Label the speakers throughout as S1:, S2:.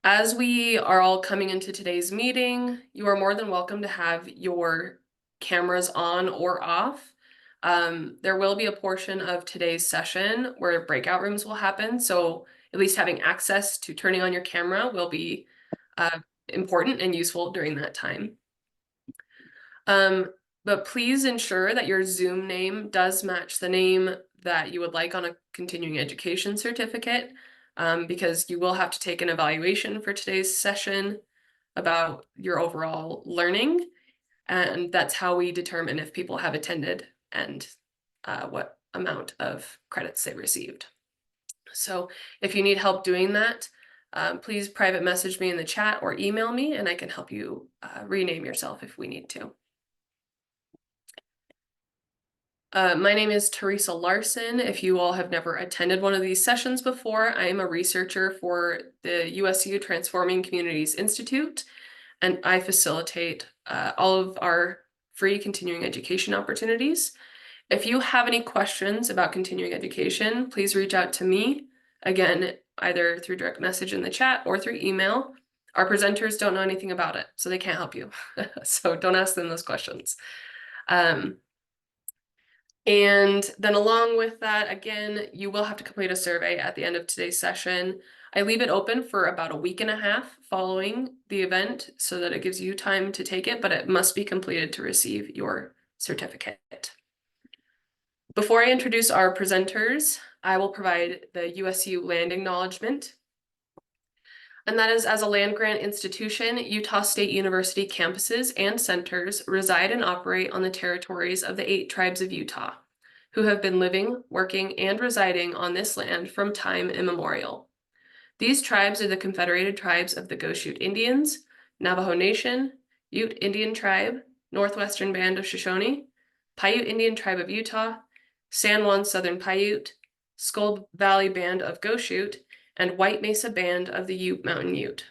S1: As we are all coming into today's meeting, you are more than welcome to have your cameras on or off. There will be a portion of today's session where breakout rooms will happen, so at least having access to turning on your camera will be important and useful during that time. But please ensure that your Zoom name does match the name that you would like on a continuing education certificate, because you will have to take an evaluation for today's session about your overall learning, and that's how we determine if people have attended and what amount of credits they received. So if you need help doing that, please private message me in the chat or email me, and I can help you rename yourself if we need to. My name is Teresa Larson. If you all have never attended one of these sessions before, I am a researcher for the USU Transforming Communities Institute, and I facilitate all of our free continuing education opportunities. If you have any questions about continuing education, please reach out to me, again, either through direct message in the chat or through email. Our presenters don't know anything about it, so they can't help you. So don't ask them those questions. And then along with that, again, you will have to complete a survey at the end of today's session. I leave it open for about a week and a half following the event so that it gives you time to take it, but it must be completed to receive your certificate. Before I introduce our presenters, I will provide the USU land acknowledgement. And that is, as a land-grant institution, Utah State University campuses and centers reside and operate on the territories of the 8 tribes of Utah, who have been living, working, and residing on this land from time immemorial. These tribes are the Confederated Tribes of the Goshute Indians, Navajo Nation, Ute Indian Tribe, Northwestern Band of Shoshone, Paiute Indian Tribe of Utah, San Juan Southern Paiute, Skull Valley Band of Goshute, and White Mesa Band of the Ute Mountain Ute.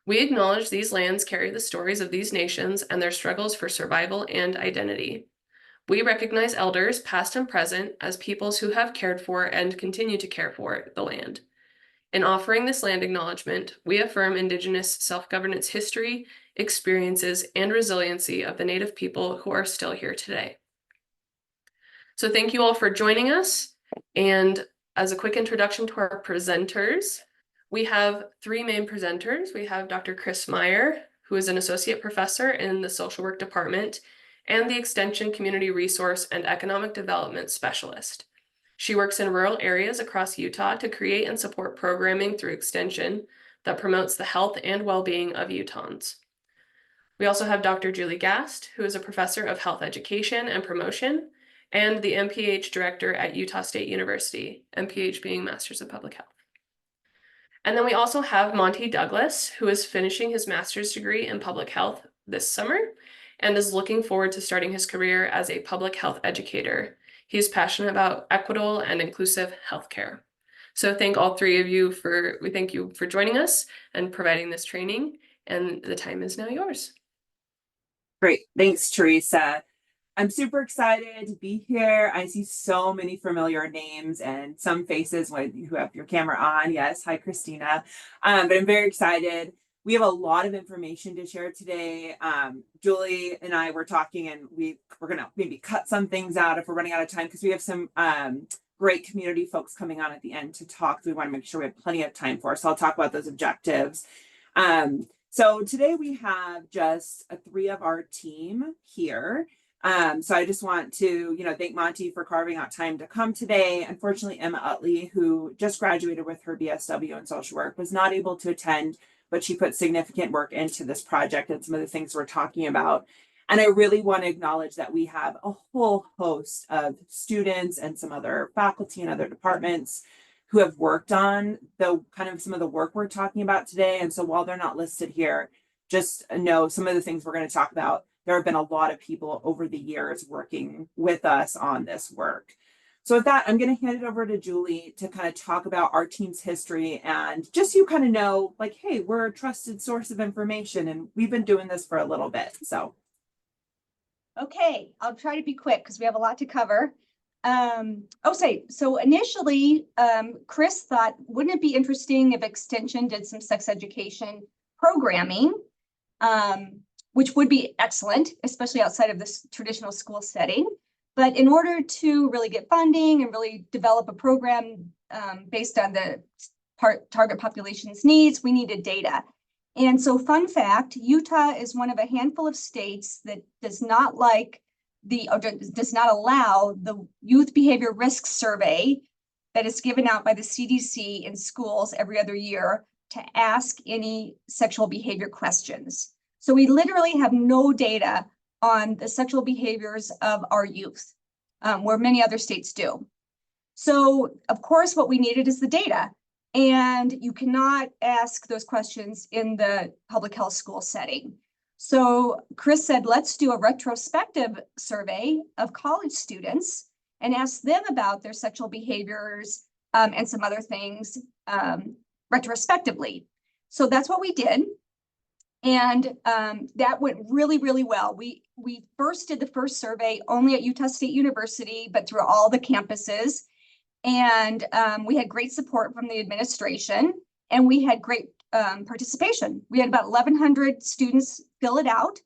S1: We acknowledge these lands carry the stories of these nations and their struggles for survival and identity. We recognize elders, past and present, as peoples who have cared for and continue to care for the land. In offering this land acknowledgement, we affirm Indigenous self-governance history, experiences, and resiliency of the Native people who are still here today. So thank you all for joining us. And as a quick introduction to our presenters, we have 3 main presenters. We have Dr. Chris Meyer, who is an associate professor in the social work department and the Extension Community Resource and Economic Development Specialist. She works in rural areas across Utah to create and support programming through Extension that promotes the health and well-being of Utahns. We also have Dr. Julie Gast, who is a professor of health education and promotion and the MPH director at Utah State University, MPH being Masters of Public Health. And then we also have Monty Douglas, who is finishing his master's degree in public health this summer and is looking forward to starting his career as a public health educator. He is passionate about equitable and inclusive healthcare. So thank all 3 of you we thank you for joining us and providing this training, and the time is now yours.
S2: Great, thanks, Teresa. I'm super excited to be here. I see so many familiar names and some faces who have your camera on. Yes, hi, Christina. But I'm very excited. We have a lot of information to share today. Julie and I were talking, and we're going to maybe cut some things out if we're running out of time, because we have some great community folks coming on at the end to talk. We want to make sure we have plenty of time for. So I'll talk about those objectives. So today we have just 3 of our team here. So I just want to, thank Monty for carving out time to come today. Unfortunately, Emma Utley, who just graduated with her BSW in social work, was not able to attend, but she put significant work into this project and some of the things we're talking about. And I really want to acknowledge that we have a whole host of students and some other faculty and other departments who have worked on some of the work we're talking about today. And so while they're not listed here, just know some of the things we're going to talk about. There have been a lot of people over the years working with us on this work. So with that, I'm going to hand it over to Julie to kind of talk about our team's history, and just you kind of know, like, hey, we're a trusted source of information and we've been doing this for a little bit. So.
S3: Okay, I'll try to be quick because we have a lot to cover. So initially, Chris thought, wouldn't it be interesting if Extension did some sex education programming, which would be excellent, especially outside of this traditional school setting. But in order to really get funding and really develop a program based on the target population's needs, we needed data. And so, fun fact, Utah is one of a handful of states that does not does not allow the youth behavior risk survey that is given out by the CDC in schools every other year to ask any sexual behavior questions. So we literally have no data on the sexual behaviors of our youth, where many other states do. So of course, what we needed is the data. And you cannot ask those questions in the public health school setting. So Chris said, let's do a retrospective survey of college students and ask them about their sexual behaviors and some other things retrospectively. So that's what we did. And that went really, really well. We first did the first survey only at Utah State University, but through all the campuses. And we had great support from the administration, and we had great participation. We had about 1,100 students fill it out,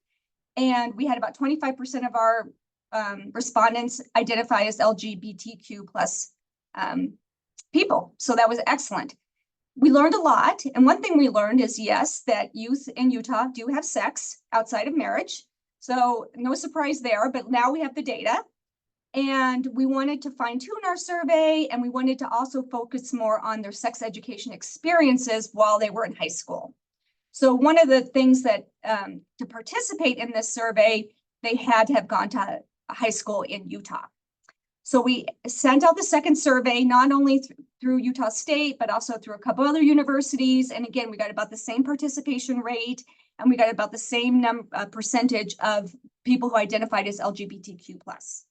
S3: and we had about 25% of our respondents identify as LGBTQ plus people. So that was excellent. We learned a lot. And one thing we learned is, yes, that youth in Utah do have sex outside of marriage. So no surprise there, but now we have the data. And we wanted to fine tune our survey, and we wanted to also focus more on their sex education experiences while they were in high school. So one of the things that to participate in this survey, they had to have gone to high school in Utah. So we sent out the second survey, not only through Utah State, but also through a couple other universities. And again, we got about the same participation rate, and we got about the same percentage of people who identified as LGBTQ plus.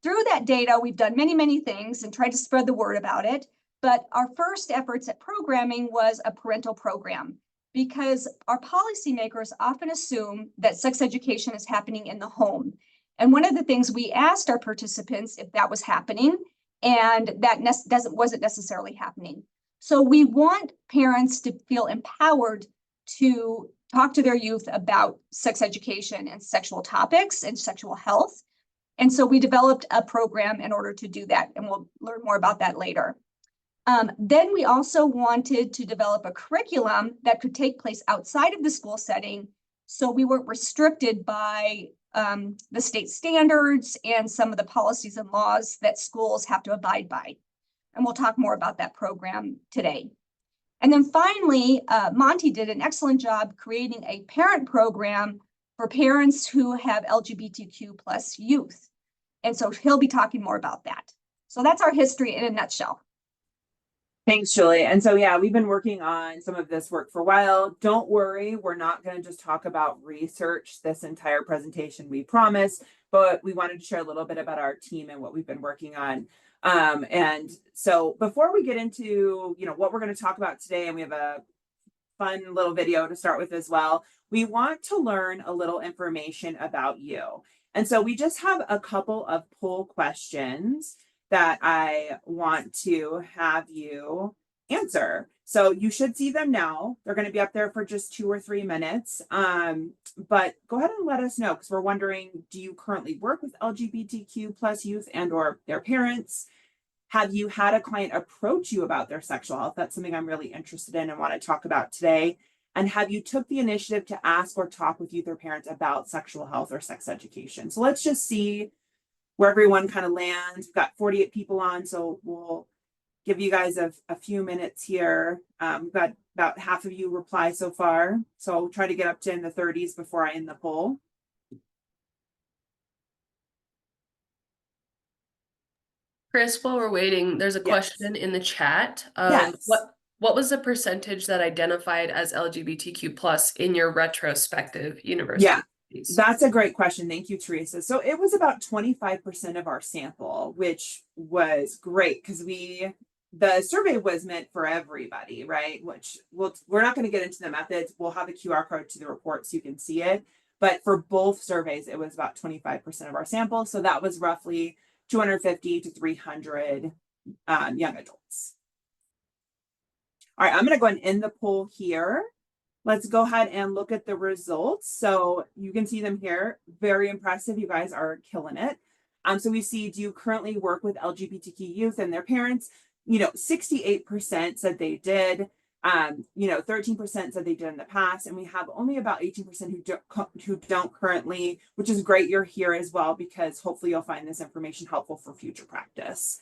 S3: Through that data, we've done many, many things and tried to spread the word about it. But our first efforts at programming was a parental program, because our policymakers often assume that sex education is happening in the home. And one of the things we asked our participants if that was happening, and that wasn't necessarily happening. So we want parents to feel empowered to talk to their youth about sex education and sexual topics and sexual health. And so we developed a program in order to do that, and we'll learn more about that later. Then we also wanted to develop a curriculum that could take place outside of the school setting, so we weren't restricted by the state standards and some of the policies and laws that schools have to abide by. And we'll talk more about that program today. And then finally, Monty did an excellent job creating a parent program for parents who have LGBTQ plus youth. And so he'll be talking more about that. So that's our history in a nutshell.
S2: Thanks, Julie. And so, yeah, we've been working on some of this work for a while. Don't worry, we're not going to just talk about research this entire presentation, we promise, but we wanted to share a little bit about our team and what we've been working on. And so before we get into, what we're going to talk about today, and we have a fun little video to start with as well, we want to learn a little information about you. And so we just have a couple of poll questions that I want to have you answer. So you should see them now. They're going to be up there for just 2 or 3 minutes. But go ahead and let us know, because we're wondering, do you currently work with LGBTQ plus youth and or their parents? Have you had a client approach you about their sexual health? That's something I'm really interested in and want to talk about today. And have you took the initiative to ask or talk with youth or parents about sexual health or sex education? So let's just see where everyone kind of lands. We've got 48 people on, so we'll give you guys a few minutes here. We've got about half of you reply so far, so I'll try to get up to in the 30s before I end the poll.
S1: Chris, while we're waiting, there's a
S2: Yes.
S1: question in the chat.
S2: Yes.
S1: What was the percentage that identified as LGBTQ plus in your retrospective university?
S2: Yeah. That's a great question. Thank you, Teresa. So it was about 25% of our sample, which was great because the survey was meant for everybody, right? Which we're not going to get into the methods. We'll have a QR code to the report so you can see it. But for both surveys, it was about 25% of our sample. So that was roughly 250 to 300 young adults. All right, I'm going to go ahead and end the poll here. Let's go ahead and look at the results. So you can see them here. Very impressive. You guys are killing it. So we see, do you currently work with LGBTQ youth and their parents? 68% said they did. 13% said they did in the past, and we have only about 18% who don't currently, which is great. You're here as well, because hopefully you'll find this information helpful for future practice.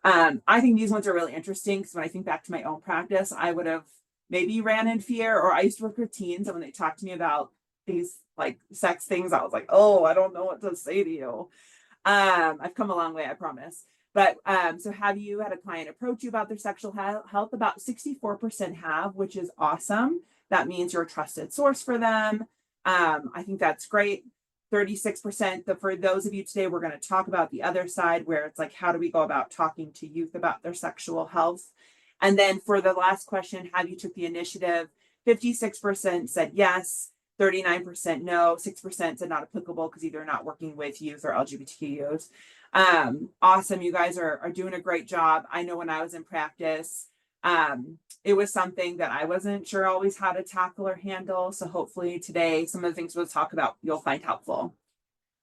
S2: I think these ones are really interesting, because when I think back to my own practice, I would have maybe ran in fear, or I used to work with teens, and when they talked to me about these like sex things, I was like, oh, I don't know what to say to you. I've come a long way, I promise. But so have you had a client approach you about their sexual health? About 64% have, which is awesome. That means you're a trusted source for them. I think that's great. 36%, for those of you today, we're going to talk about the other side, where it's like, how do we go about talking to youth about their sexual health? And then for the last question, have you took the initiative? 56% said yes, 39% no, 6% said not applicable, because either not working with youth or LGBTQ youth. Awesome. You guys are doing a great job. I know when I was in practice, it was something that I wasn't sure always how to tackle or handle. So hopefully today, some of the things we'll talk about, you'll find helpful.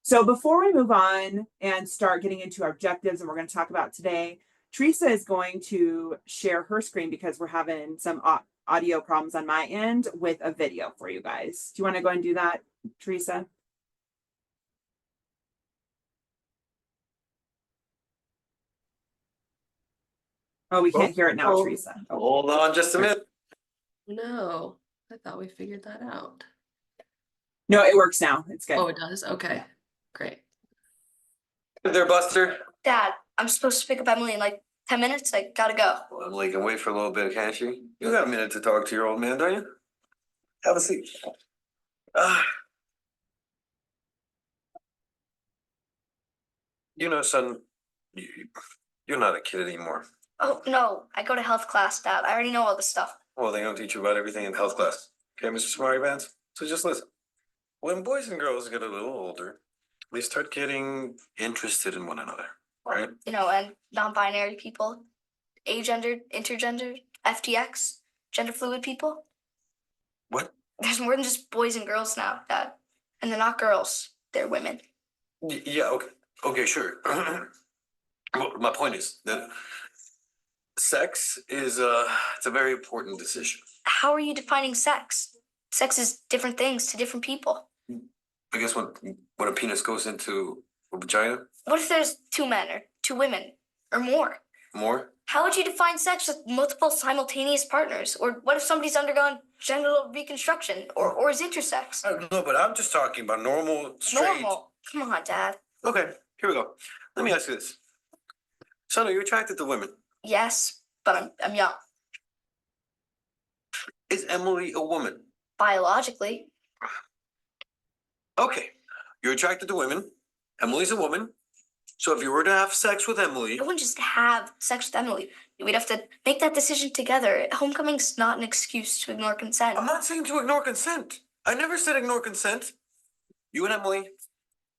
S2: So before we move on and start getting into our objectives and we're going to talk about today, Teresa is going to share her screen, because we're having some audio problems on my end with a video for you guys. Do you want to go and do that, Teresa? Oh, we can't hear it now, Teresa. Oh.
S4: Hold on just a minute.
S1: No, I thought we figured that out.
S2: No, it works now. It's good.
S1: Oh, it does? Okay, great.
S4: There, Buster.
S5: Dad, I'm supposed to pick up Emily in like 10 minutes. I gotta go.
S4: Well, Emily can wait for a little bit, can't she? You got a minute to talk to your old man, don't you? Have a seat. Son, you're not a kid anymore.
S5: Oh, no, I go to health class, Dad. I already know all this stuff.
S4: Well, they don't teach you about everything in health class. Okay, Mr. Smarty Pants? So just listen. When boys and girls get a little older, they start getting interested in one another, right?
S5: And non-binary people, agendered, intergendered, FTX, gender fluid people.
S4: What?
S5: There's more than just boys and girls now, Dad. And they're not girls, they're women.
S4: Yeah, okay. Okay, sure. Well, my point is that sex is it's a very important decision.
S5: How are you defining sex? Sex is different things to different people.
S4: I guess when a penis goes into a vagina.
S5: What if there's 2 men or 2 women or more?
S4: More?
S5: How would you define sex with multiple simultaneous partners? Or what if somebody's undergone genital reconstruction or is intersex?
S4: No, but I'm just talking about normal, straight.
S5: Normal. Come on, Dad.
S4: Okay, here we go. Let me ask you this. Son, are you attracted to women?
S5: Yes, but I'm young.
S4: Is Emily a woman?
S5: Biologically.
S4: Okay, you're attracted to women. Emily's a woman. So if you were to have sex with Emily.
S5: I wouldn't just have sex with Emily. We'd have to make that decision together. Homecoming's not an excuse to ignore consent.
S4: I'm not saying to ignore consent. I never said ignore consent. You and Emily,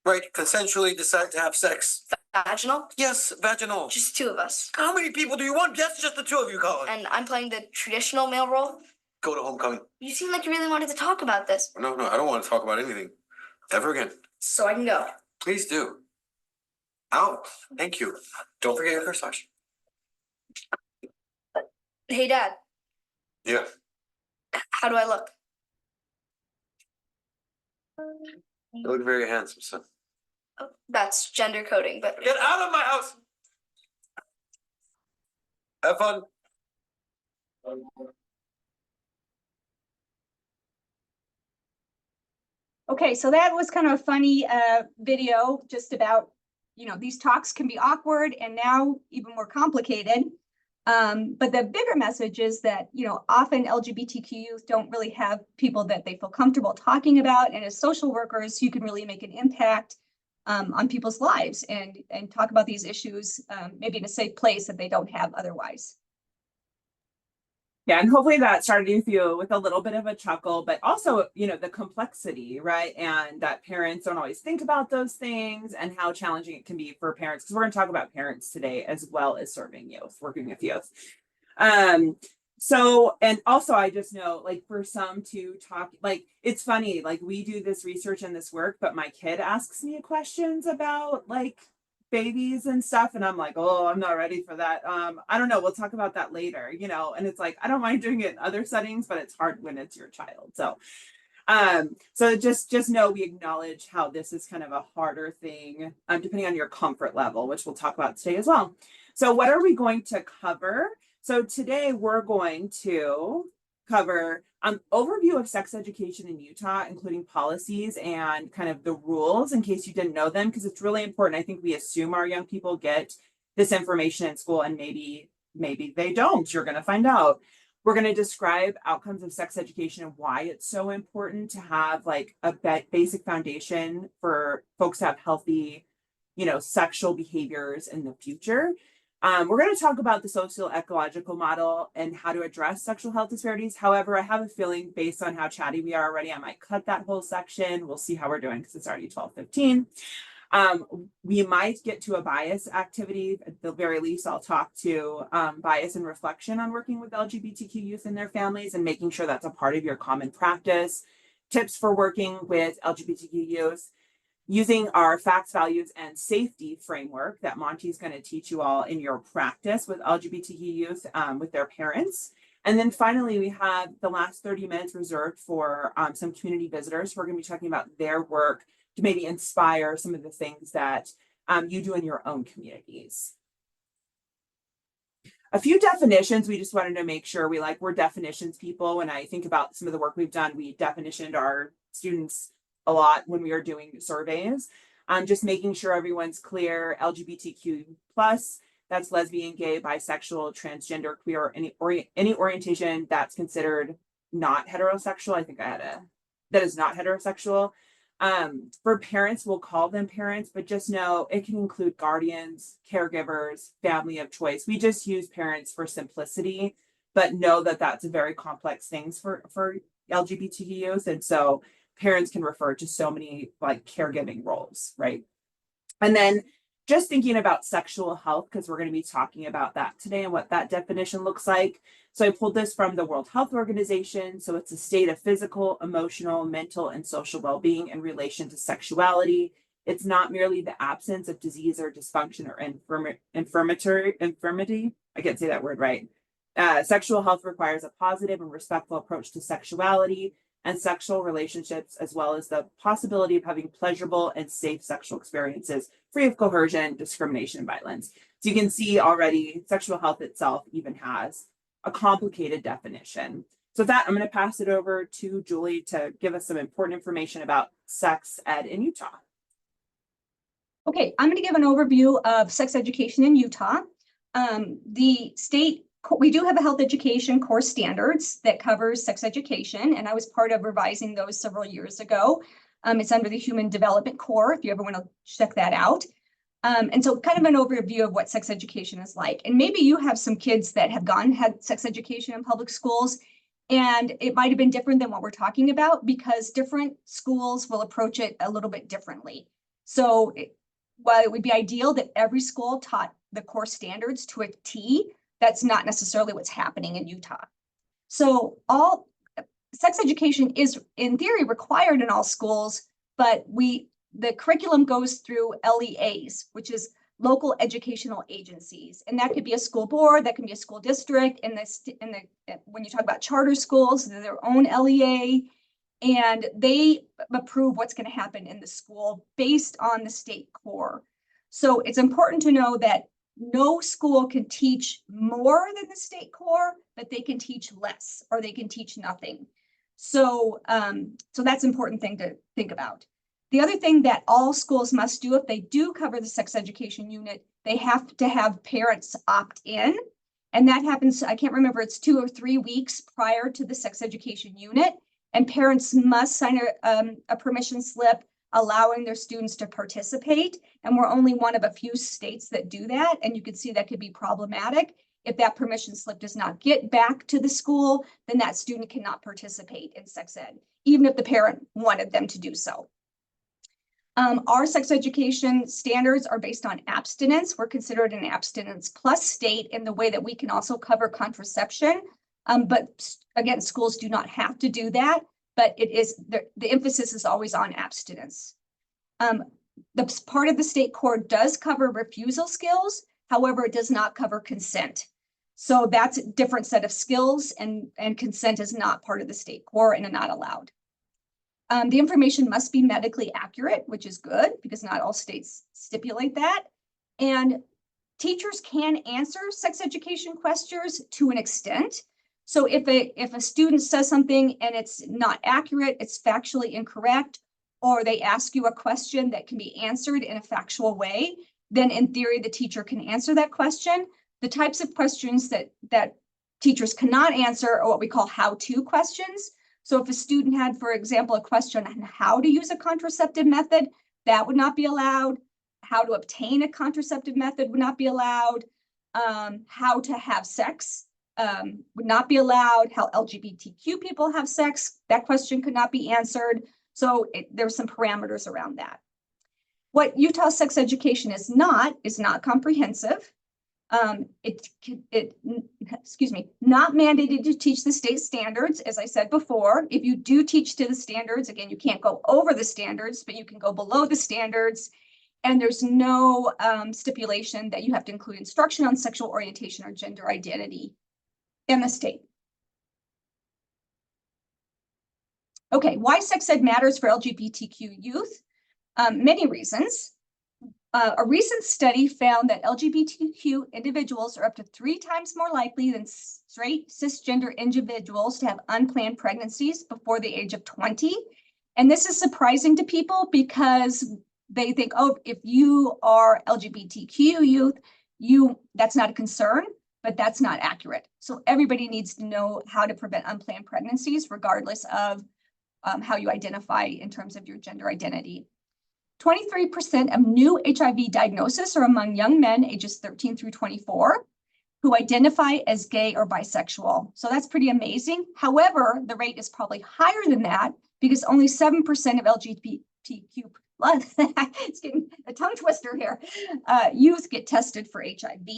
S4: right, consensually decide to have sex.
S5: Vaginal?
S4: Yes, vaginal.
S5: Just 2 of us.
S4: How many people do you want? Yes, just the 2 of you, Colin.
S5: And I'm playing the traditional male role.
S4: Go to homecoming.
S5: You seem like you really wanted to talk about this.
S4: No, I don't want to talk about anything. Ever again.
S5: So I can go.
S4: Please do. Ow, thank you. Don't forget your corsage.
S5: Hey, Dad,
S4: Yeah.
S5: how do I look?
S4: You look very handsome, son.
S5: Oh, that's gender coding, but
S4: Get out of my house! Have fun.
S3: Okay, so that was kind of a funny video just about, these talks can be awkward and now even more complicated. But the bigger message is that, often LGBTQ youth don't really have people that they feel comfortable talking about. And as social workers, you can really make an impact on people's lives and talk about these issues, maybe in a safe place that they don't have otherwise.
S2: Yeah, and hopefully that started with you with a little bit of a chuckle, but also, the complexity, right? And that parents don't always think about those things and how challenging it can be for parents. Because we're going to talk about parents today as well as serving youth, working with youth. So, and also I just know, like, for some to talk, like, it's funny, like, we do this research and this work, but my kid asks me questions about, like, babies and stuff, and I'm like, oh, I'm not ready for that. I don't know, we'll talk about that later, and it's like, I don't mind doing it in other settings, but it's hard when it's your child. So just know we acknowledge how this is kind of a harder thing, depending on your comfort level, which we'll talk about today as well. So what are we going to cover? So today we're going to cover an overview of sex education in Utah, including policies and kind of the rules in case you didn't know them, because it's really important. I think we assume our young people get this information in school, and maybe they don't. You're going to find out. We're going to describe outcomes of sex education and why it's so important to have like a basic foundation for folks to have healthy, sexual behaviors in the future. We're going to talk about the socio-ecological model and how to address sexual health disparities. However, I have a feeling based on how chatty we are already, I might cut that whole section. We'll see how we're doing because it's already 12:15. We might get to a bias activity. At the very least, I'll talk to bias and reflection on working with LGBTQ youth and their families and making sure that's a part of your common practice. Tips for working with LGBTQ youth, using our facts, values, and safety framework that Monty's going to teach you all in your practice with LGBTQ youth with their parents. And then finally, we have the last 30 minutes reserved for some community visitors. We're going to be talking about their work to maybe inspire some of the things that you do in your own communities. A few definitions. We just wanted to make sure we're definitions people. When I think about some of the work we've done, we definitioned our students a lot when we were doing surveys. Just making sure everyone's clear. LGBTQ plus, that's lesbian, gay, bisexual, transgender, queer, any orientation that's considered not heterosexual. I think that is not heterosexual. For parents, we'll call them parents, but just know it can include guardians, caregivers, family of choice. We just use parents for simplicity, but know that that's a very complex thing for LGBTQ youth. And so parents can refer to so many like caregiving roles, right? And then just thinking about sexual health, because we're going to be talking about that today and what that definition looks like. So I pulled this from the World Health Organization. So it's a state of physical, emotional, mental, and social well-being in relation to sexuality. It's not merely the absence of disease or dysfunction or infirmity. I can't say that word right. Sexual health requires a positive and respectful approach to sexuality and sexual relationships, as well as the possibility of having pleasurable and safe sexual experiences free of coercion, discrimination, and violence. So you can see already sexual health itself even has a complicated definition. So with that, I'm going to pass it over to Julie to give us some important information about sex ed in Utah.
S3: Okay, I'm going to give an overview of sex education in Utah. The state, we do have a health education core standards that covers sex education, and I was part of revising those several years ago. It's under the Human Development Core, if you ever want to check that out. And so kind of an overview of what sex education is like. And maybe you have some kids that have had sex education in public schools, and it might have been different than what we're talking about because different schools will approach it a little bit differently. So while it would be ideal that every school taught the core standards to a T, that's not necessarily what's happening in Utah. So all sex education is in theory required in all schools, but the curriculum goes through LEAs, which is local educational agencies. And that could be a school board, that can be a school district. When you talk about charter schools, they're their own LEA, and they approve what's going to happen in the school based on the state core. So it's important to know that no school can teach more than the state core, but they can teach less or they can teach nothing. So that's an important thing to think about. The other thing that all schools must do if they do cover the sex education unit, they have to have parents opt in. And that happens, I can't remember, it's 2 or 3 weeks prior to the sex education unit. And parents must sign a permission slip allowing their students to participate. And we're only one of a few states that do that. And you can see that could be problematic. If that permission slip does not get back to the school, then that student cannot participate in sex ed, even if the parent wanted them to do so. Our sex education standards are based on abstinence. We're considered an abstinence plus state in the way that we can also cover contraception. But again, schools do not have to do that, but it is the emphasis is always on abstinence. The part of the state core does cover refusal skills. However, it does not cover consent. So that's a different set of skills, and consent is not part of the state core and are not allowed. The information must be medically accurate, which is good because not all states stipulate that. And teachers can answer sex education questions to an extent. So if a student says something and it's not accurate, it's factually incorrect, or they ask you a question that can be answered in a factual way, then in theory, the teacher can answer that question. The types of questions that teachers cannot answer are what we call how-to questions. So if a student had, for example, a question on how to use a contraceptive method, that would not be allowed. How to obtain a contraceptive method would not be allowed. How to have sex would not be allowed. How LGBTQ people have sex, that question could not be answered. So there's some parameters around that. What Utah sex education is not comprehensive. Not mandated to teach the state standards, as I said before. If you do teach to the standards, again, you can't go over the standards, but you can go below the standards. And there's no stipulation that you have to include instruction on sexual orientation or gender identity in the state. Okay, why sex ed matters for LGBTQ youth? Many reasons. A recent study found that LGBTQ individuals are up to 3 times more likely than straight cisgender individuals to have unplanned pregnancies before the age of 20. And this is surprising to people because they think, oh, if you are LGBTQ youth, that's not a concern, but that's not accurate. So everybody needs to know how to prevent unplanned pregnancies, regardless of how you identify in terms of your gender identity. 23% of new HIV diagnoses are among young men ages 13 through 24 who identify as gay or bisexual. So that's pretty amazing. However, the rate is probably higher than that because only 7% of LGBTQ, it's getting a tongue twister here, youth get tested for HIV.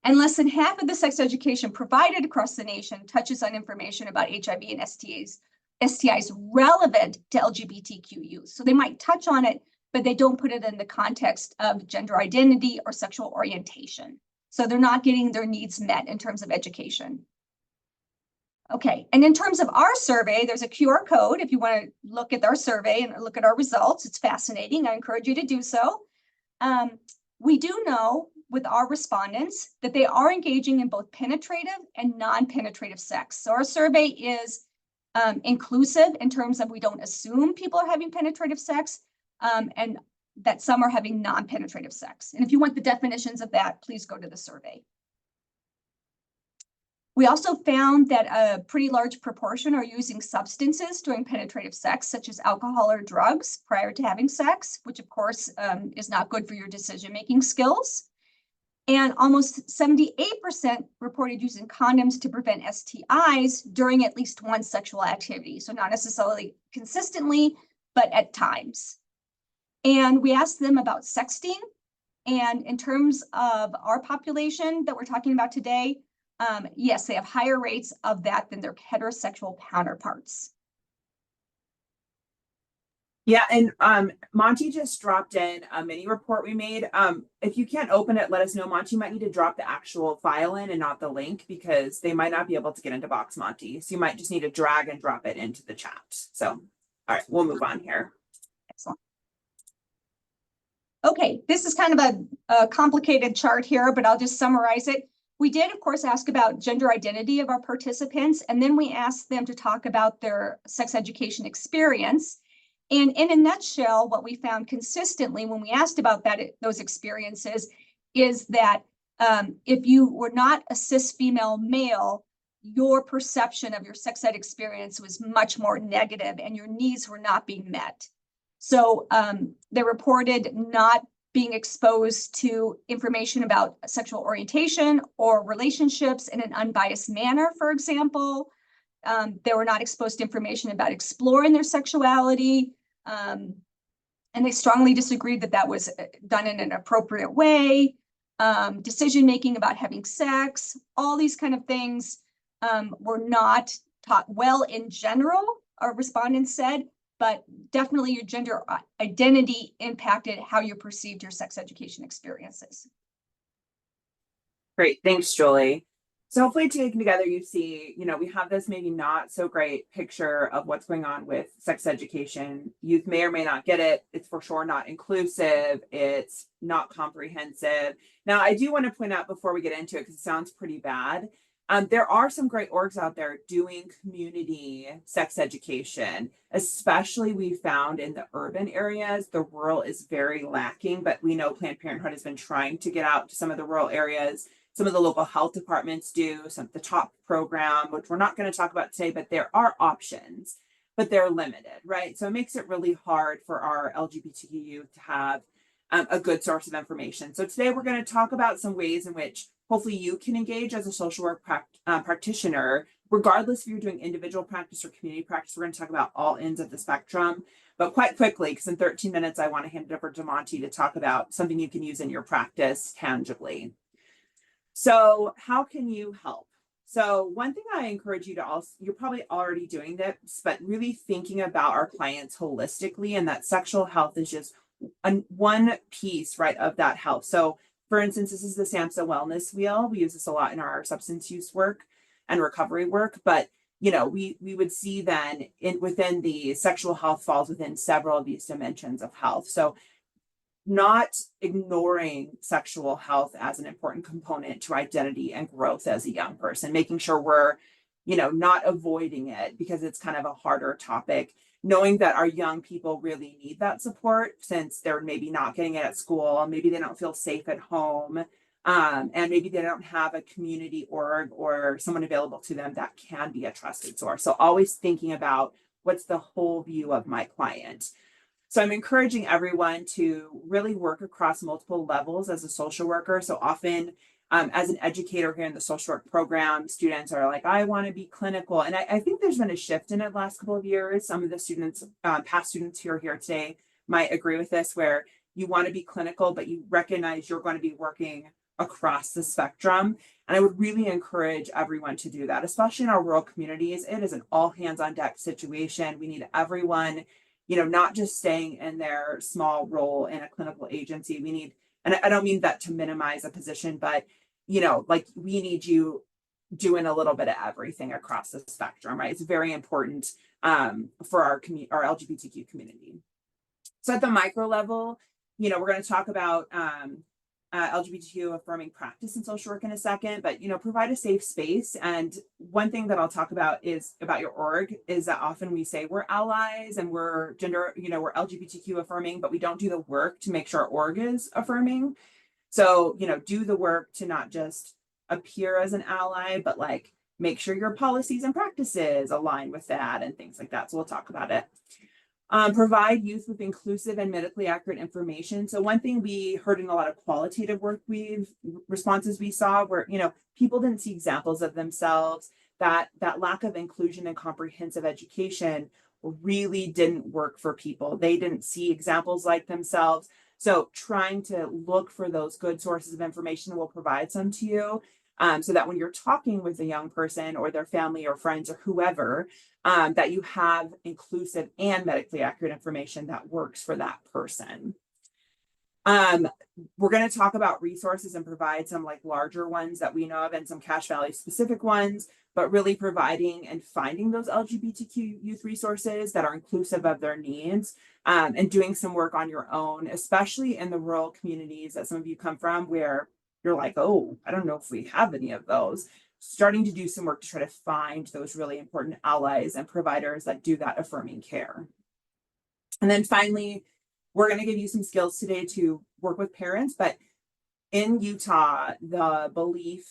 S3: And less than half of the sex education provided across the nation touches on information about HIV and STIs relevant to LGBTQ youth. So they might touch on it, but they don't put it in the context of gender identity or sexual orientation. So they're not getting their needs met in terms of education. Okay, and in terms of our survey, there's a QR code if you want to look at our survey and look at our results. It's fascinating. I encourage you to do so. We do know with our respondents that they are engaging in both penetrative and non-penetrative sex. So our survey is inclusive in terms of we don't assume people are having penetrative sex and that some are having non-penetrative sex. And if you want the definitions of that, please go to the survey. We also found that a pretty large proportion are using substances during penetrative sex, such as alcohol or drugs prior to having sex, which of course is not good for your decision-making skills. And almost 78% reported using condoms to prevent STIs during at least one sexual activity. So not necessarily consistently, but at times. And we asked them about sexting. And in terms of our population that we're talking about today, yes, they have higher rates of that than their heterosexual counterparts.
S2: Yeah, and Monty just dropped in a mini report we made. If you can't open it, let us know. Monty might need to drop the actual file in and not the link because they might not be able to get into Box Monty. So you might just need to drag and drop it into the chat. So, all right, we'll move on here.
S3: Excellent. Okay, this is kind of a complicated chart here, but I'll just summarize it. We did, of course, ask about gender identity of our participants, and then we asked them to talk about their sex education experience. And in a nutshell, what we found consistently when we asked about those experiences is that if you were not a cis female male, your perception of your sex ed experience was much more negative and your needs were not being met. So they reported not being exposed to information about sexual orientation or relationships in an unbiased manner, for example. They were not exposed to information about exploring their sexuality. And they strongly disagreed that that was done in an appropriate way. Decision-making about having sex, all these kind of things were not taught well in general, our respondents said, but definitely your gender identity impacted how you perceived your sex education experiences.
S2: Great, thanks, Julie. So hopefully taken together, you see, we have this maybe not so great picture of what's going on with sex education. Youth may or may not get it. It's for sure not inclusive. It's not comprehensive. Now, I do want to point out before we get into it, because it sounds pretty bad, there are some great orgs out there doing community sex education, especially we found in the urban areas. The rural is very lacking, but we know Planned Parenthood has been trying to get out to some of the rural areas. Some of the local health departments do, the TOP program, which we're not going to talk about today, but there are options, but they're limited, right? So it makes it really hard for our LGBTQ youth to have a good source of information. So today we're going to talk about some ways in which hopefully you can engage as a social work practitioner, regardless if you're doing individual practice or community practice. We're going to talk about all ends of the spectrum, but quite quickly, because in 13 minutes, I want to hand it over to Monty to talk about something you can use in your practice tangibly. So how can you help? So one thing I encourage you to also, you're probably already doing this, but really thinking about our clients holistically, and that sexual health is just one piece, right, of that health. So for instance, this is the SAMHSA wellness wheel. We use this a lot in our substance use work and recovery work, but we would see then within the sexual health falls within several of these dimensions of health. So not ignoring sexual health as an important component to identity and growth as a young person, making sure we're, not avoiding it because it's kind of a harder topic, knowing that our young people really need that support since they're maybe not getting it at school, maybe they don't feel safe at home, and maybe they don't have a community org or someone available to them that can be a trusted source. So always thinking about what's the whole view of my client. So I'm encouraging everyone to really work across multiple levels as a social worker. So often as an educator here in the social work program, students are like, I want to be clinical. And I think there's been a shift in it the last couple of years. Some of the students, past students who are here today might agree with this, where you want to be clinical, but you recognize you're going to be working across the spectrum. And I would really encourage everyone to do that, especially in our rural communities. It is an all hands on deck situation. We need everyone, not just staying in their small role in a clinical agency. We need, and I don't mean that to minimize a position, but, we need you doing a little bit of everything across the spectrum, right? It's very important for our LGBTQ community. So at the micro level, we're going to talk about LGBTQ affirming practice in social work in a second, but provide a safe space. And one thing that I'll talk about is about your org is that often we say we're allies and we're gender, we're LGBTQ affirming, but we don't do the work to make sure our org is affirming. So, do the work to not just appear as an ally, but make sure your policies and practices align with that and things like that. So we'll talk about it. Provide youth with inclusive and medically accurate information. So one thing we heard in a lot of qualitative work responses we saw where, people didn't see examples of themselves, that lack of inclusion and comprehensive education really didn't work for people. They didn't see examples like themselves. So trying to look for those good sources of information will provide some to you. So that when you're talking with a young person or their family or friends or whoever, that you have inclusive and medically accurate information that works for that person. We're going to talk about resources and provide some larger ones that we know of and some Cache Valley specific ones, but really providing and finding those LGBTQ youth resources that are inclusive of their needs, and doing some work on your own, especially in the rural communities that some of you come from where you're like, oh, I don't know if we have any of those. Starting to do some work to try to find those really important allies and providers that do that affirming care. And then finally, we're going to give you some skills today to work with parents, but in Utah, the belief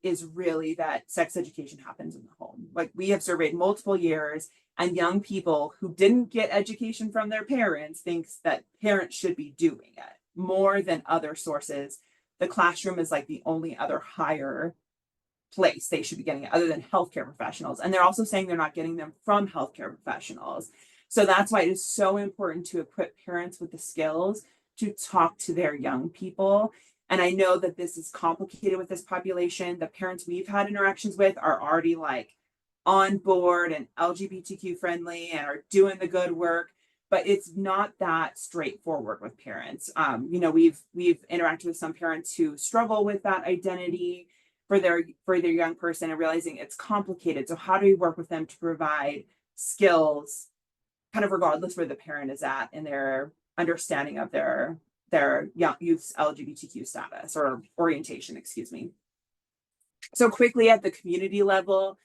S2: is really that sex education happens in the home. We have surveyed multiple years, and young people who didn't get education from their parents thinks that parents should be doing it. more than other sources, the classroom is like the only other higher place they should be getting it other than healthcare professionals. And they're also saying they're not getting them from healthcare professionals. So that's why it is so important to equip parents with the skills to talk to their young people. And I know that this is complicated with this population. The parents we've had interactions with are already like on board and LGBTQ friendly and are doing the good work, but it's not that straightforward with parents. You know, we've interacted with some parents who struggle with that identity for their young person and realizing it's complicated. So how do we work with them to provide skills, kind of regardless where the parent is at in their understanding of their young youth's LGBTQ status or orientation, excuse me. So quickly at the community level,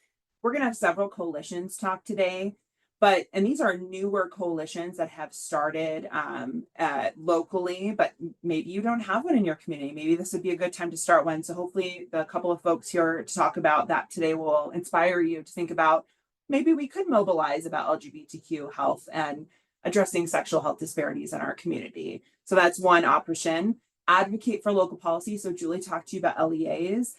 S2: we're going to have several coalitions talk today, and these are newer coalitions that have started locally, but maybe you don't have one in your community. Maybe this would be a good time to start one. So hopefully the couple of folks here to talk about that today will inspire you to think about maybe we could mobilize about LGBTQ health and addressing sexual health disparities in our community. So that's one option. Advocate for local policy. So Julie talked to you about LEAs.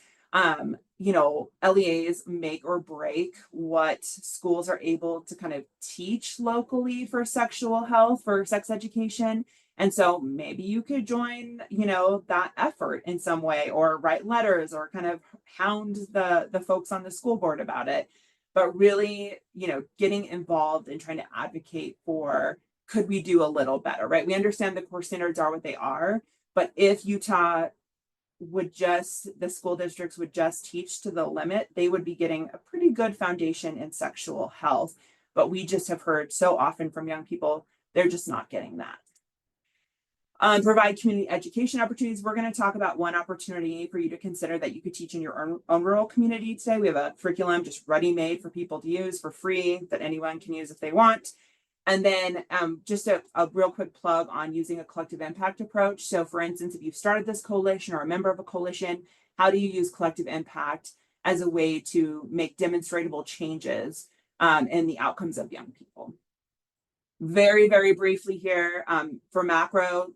S2: You know, LEAs make or break what schools are able to kind of teach locally for sexual health, for sex education. And so maybe you could join, you know, that effort in some way, or write letters or kind of hound the folks on the school board about it. But really, you know, getting involved and trying to advocate for, could we do a little better, right? We understand the core standards are what they are, but if Utah the school districts would just teach to the limit, they would be getting a pretty good foundation in sexual health. But we just have heard so often from young people, they're just not getting that. Provide community education opportunities. We're going to talk about one opportunity for you to consider that you could teach in your own rural community today. We have a curriculum just ready-made for people to use for free that anyone can use if they want. And then just a real quick plug on using a collective impact approach. So for instance, if you've started this coalition or a member of a coalition, how do you use collective impact as a way to make demonstrable changes in the outcomes of young people? Very, very briefly here, for macro,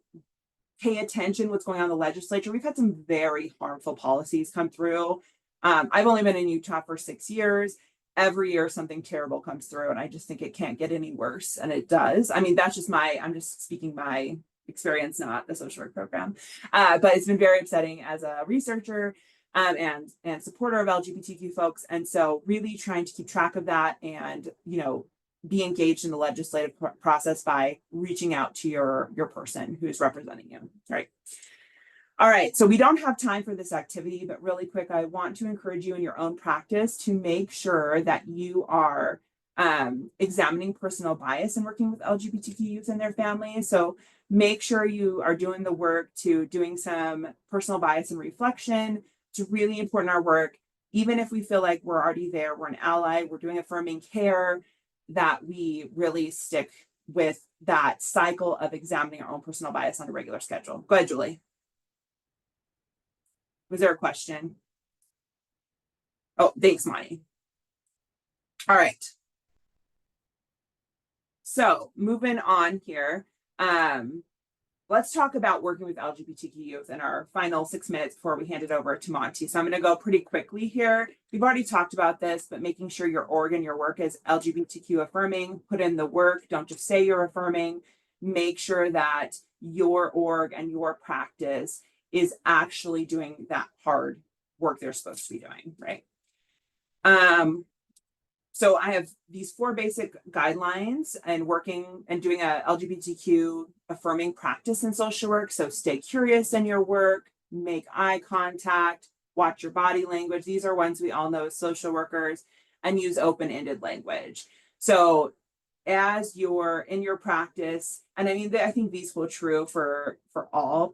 S2: pay attention what's going on in the legislature. We've had some very harmful policies come through. I've only been in Utah for 6 years. Every year something terrible comes through, and I just think it can't get any worse, and it does. I mean, that's just I'm just speaking my experience, not the social work program. But it's been very upsetting as a researcher and supporter of LGBTQ folks. And so really trying to keep track of that and, you know, be engaged in the legislative process by reaching out to your person who's representing you, right? All right, so we don't have time for this activity, but really quick, I want to encourage you in your own practice to make sure that you are examining personal bias and working with LGBTQ youth and their families. So make sure you are doing the work to doing some personal bias and reflection. It's really important in our work, even if we feel like we're already there, we're an ally, we're doing affirming care, that we really stick with that cycle of examining our own personal bias on a regular schedule. Go ahead, Julie. Was there a question? Oh, thanks, Monty. All right. So moving on here, let's talk about working with LGBTQ youth in our final 6 minutes before we hand it over to Monty. So I'm going to go pretty quickly here. We've already talked about this, but making sure your org and your work is LGBTQ affirming, put in the work, don't just say you're affirming, make sure that your org and your practice is actually doing that hard work they're supposed to be doing, right? So I have these 4 basic guidelines and working and doing a LGBTQ affirming practice in social work. So stay curious in your work, make eye contact, watch your body language. These are ones we all know as social workers, and use open-ended language. So as you're in your practice, and I mean, I think these feel true for all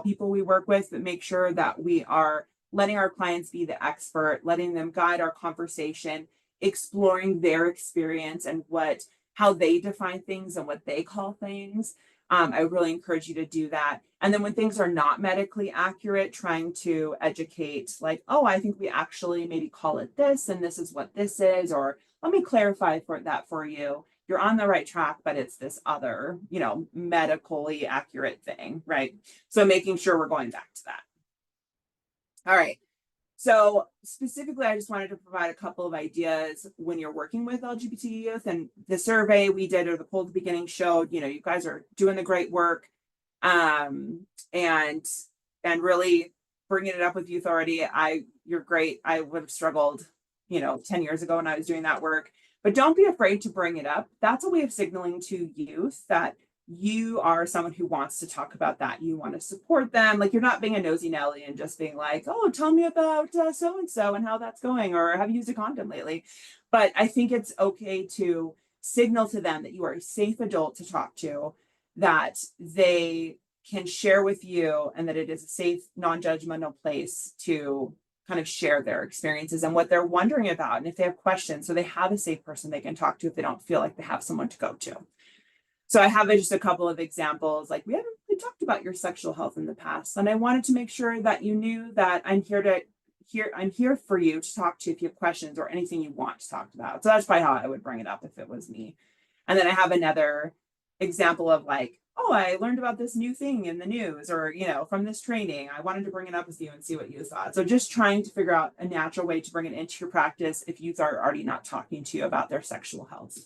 S2: people we work with, but make sure that we are letting our clients be the expert, letting them guide our conversation, exploring their experience and how they define things and what they call things. I really encourage you to do that. And then when things are not medically accurate, trying to educate, like, oh, I think we actually maybe call it this, and this is what this is, or let me clarify that for you, you're on the right track, but it's this other, you know, medically accurate thing, right? So making sure we're going back to that. All right. So specifically, I just wanted to provide a couple of ideas when you're working with LGBT youth, and the survey we did or the poll at the beginning showed, you know, you guys are doing the great work, and really bringing it up with youth already. You're great. I would have struggled, you know, 10 years ago when I was doing that work, but don't be afraid to bring it up. That's a way of signaling to youth that you are someone who wants to talk about that. You want to support them. Like, you're not being a nosy Nelly and just being like, oh, tell me about so-and-so and how that's going, or have you used a condom lately? But I think it's okay to signal to them that you are a safe adult to talk to, that they can share with you, and that it is a safe, non-judgmental place to kind of share their experiences and what they're wondering about. And if they have questions, so they have a safe person they can talk to if they don't feel like they have someone to go to. So I have just a couple of examples, like, we haven't really talked about your sexual health in the past, and I wanted to make sure that you knew that I'm here for you to talk to if you have questions or anything you want to talk about. So that's probably how I would bring it up if it was me. And then I have another example of like, oh, I learned about this new thing in the news, or, you know, from this training, I wanted to bring it up with you and see what you thought. So just trying to figure out a natural way to bring it into your practice if youth are already not talking to you about their sexual health.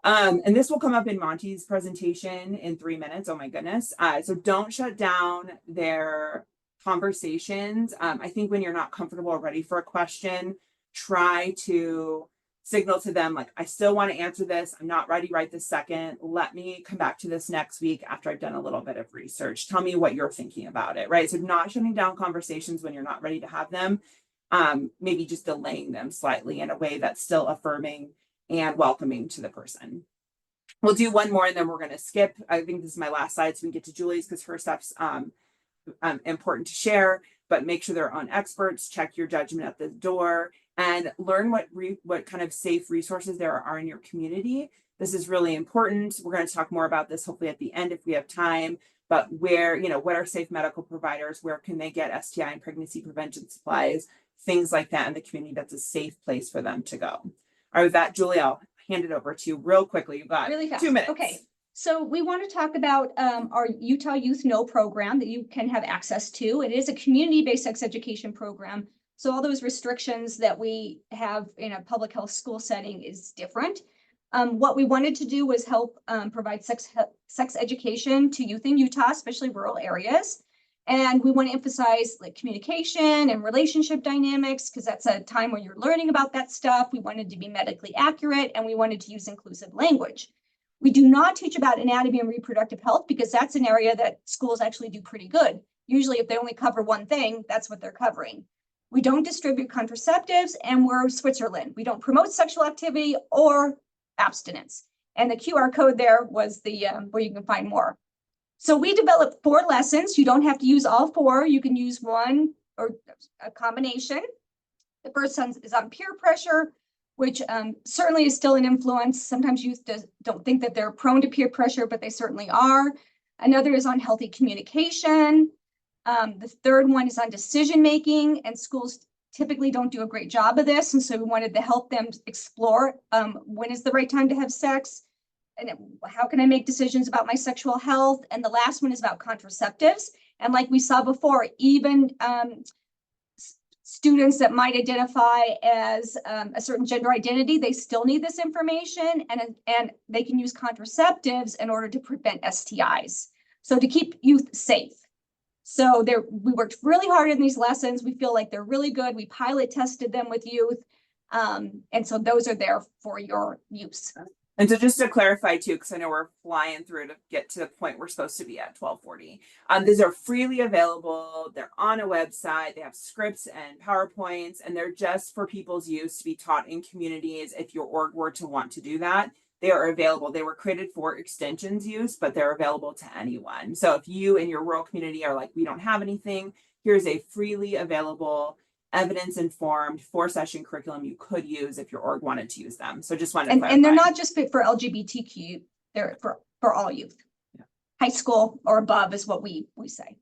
S2: And this will come up in Monty's presentation in 3 minutes. Oh my goodness. So don't shut down their conversations. I think when you're not comfortable or ready for a question, try to signal to them, like, I still want to answer this. I'm not ready right this second. Let me come back to this next week after I've done a little bit of research. Tell me what you're thinking about it, right? So not shutting down conversations when you're not ready to have them. Maybe just delaying them slightly in a way that's still affirming and welcoming to the person. We'll do one more and then we're going to skip. I think this is my last slide, so we can get to Julie's, because her stuff's important to share, but make sure they're on experts. Check your judgment at the door and learn what kind of safe resources there are in your community. This is really important. We're going to talk more about this hopefully at the end if we have time, but where, you know, what are safe medical providers? Where can they get STI and pregnancy prevention supplies? Things like that in the community that's a safe place for them to go. All right, with that, Julie, I'll hand it over to you real quickly. You've got
S3: Really fast.
S2: 2 minutes.
S3: Okay. So we want to talk about our Utah Youth Know program that you can have access to. It is a community-based sex education program. So all those restrictions that we have in a public health school setting is different. What we wanted to do was help provide sex education to youth in Utah, especially rural areas. And we want to emphasize like communication and relationship dynamics, because that's a time where you're learning about that stuff. We wanted to be medically accurate, and we wanted to use inclusive language. We do not teach about anatomy and reproductive health, because that's an area that schools actually do pretty good. Usually if they only cover one thing, that's what they're covering. We don't distribute contraceptives, and we're Switzerland. We don't promote sexual activity or abstinence. And the QR code there was the where you can find more. So we developed 4 lessons. You don't have to use all 4. You can use one or a combination. The first one is on peer pressure, which certainly is still an influence. Sometimes youth don't think that they're prone to peer pressure, but they certainly are. Another is on healthy communication. The third one is on decision-making, and schools typically don't do a great job of this. And so we wanted to help them explore when is the right time to have sex, and how can I make decisions about my sexual health? And the last one is about contraceptives. And like we saw before, even students that might identify as a certain gender identity, they still need this information, and they can use contraceptives in order to prevent STIs. So to keep youth safe. So we worked really hard in these lessons. We feel like they're really good. We pilot tested them with youth. And so those are there for your use.
S2: And so just to clarify too, because I know we're flying through to get to the point we're supposed to be at 12:40. These are freely available. They're on a website. They have scripts and PowerPoints, and they're just for people's use to be taught in communities. If your org were to want to do that, they are available. They were created for extensions use, but they're available to anyone. So if you in your rural community are like, we don't have anything, here's a freely available, evidence-informed 4-session curriculum you could use if your org wanted to use them. So just wanted to clarify.
S3: And they're not just fit for LGBTQ, they're for all youth. Yeah. High school or above is what we say.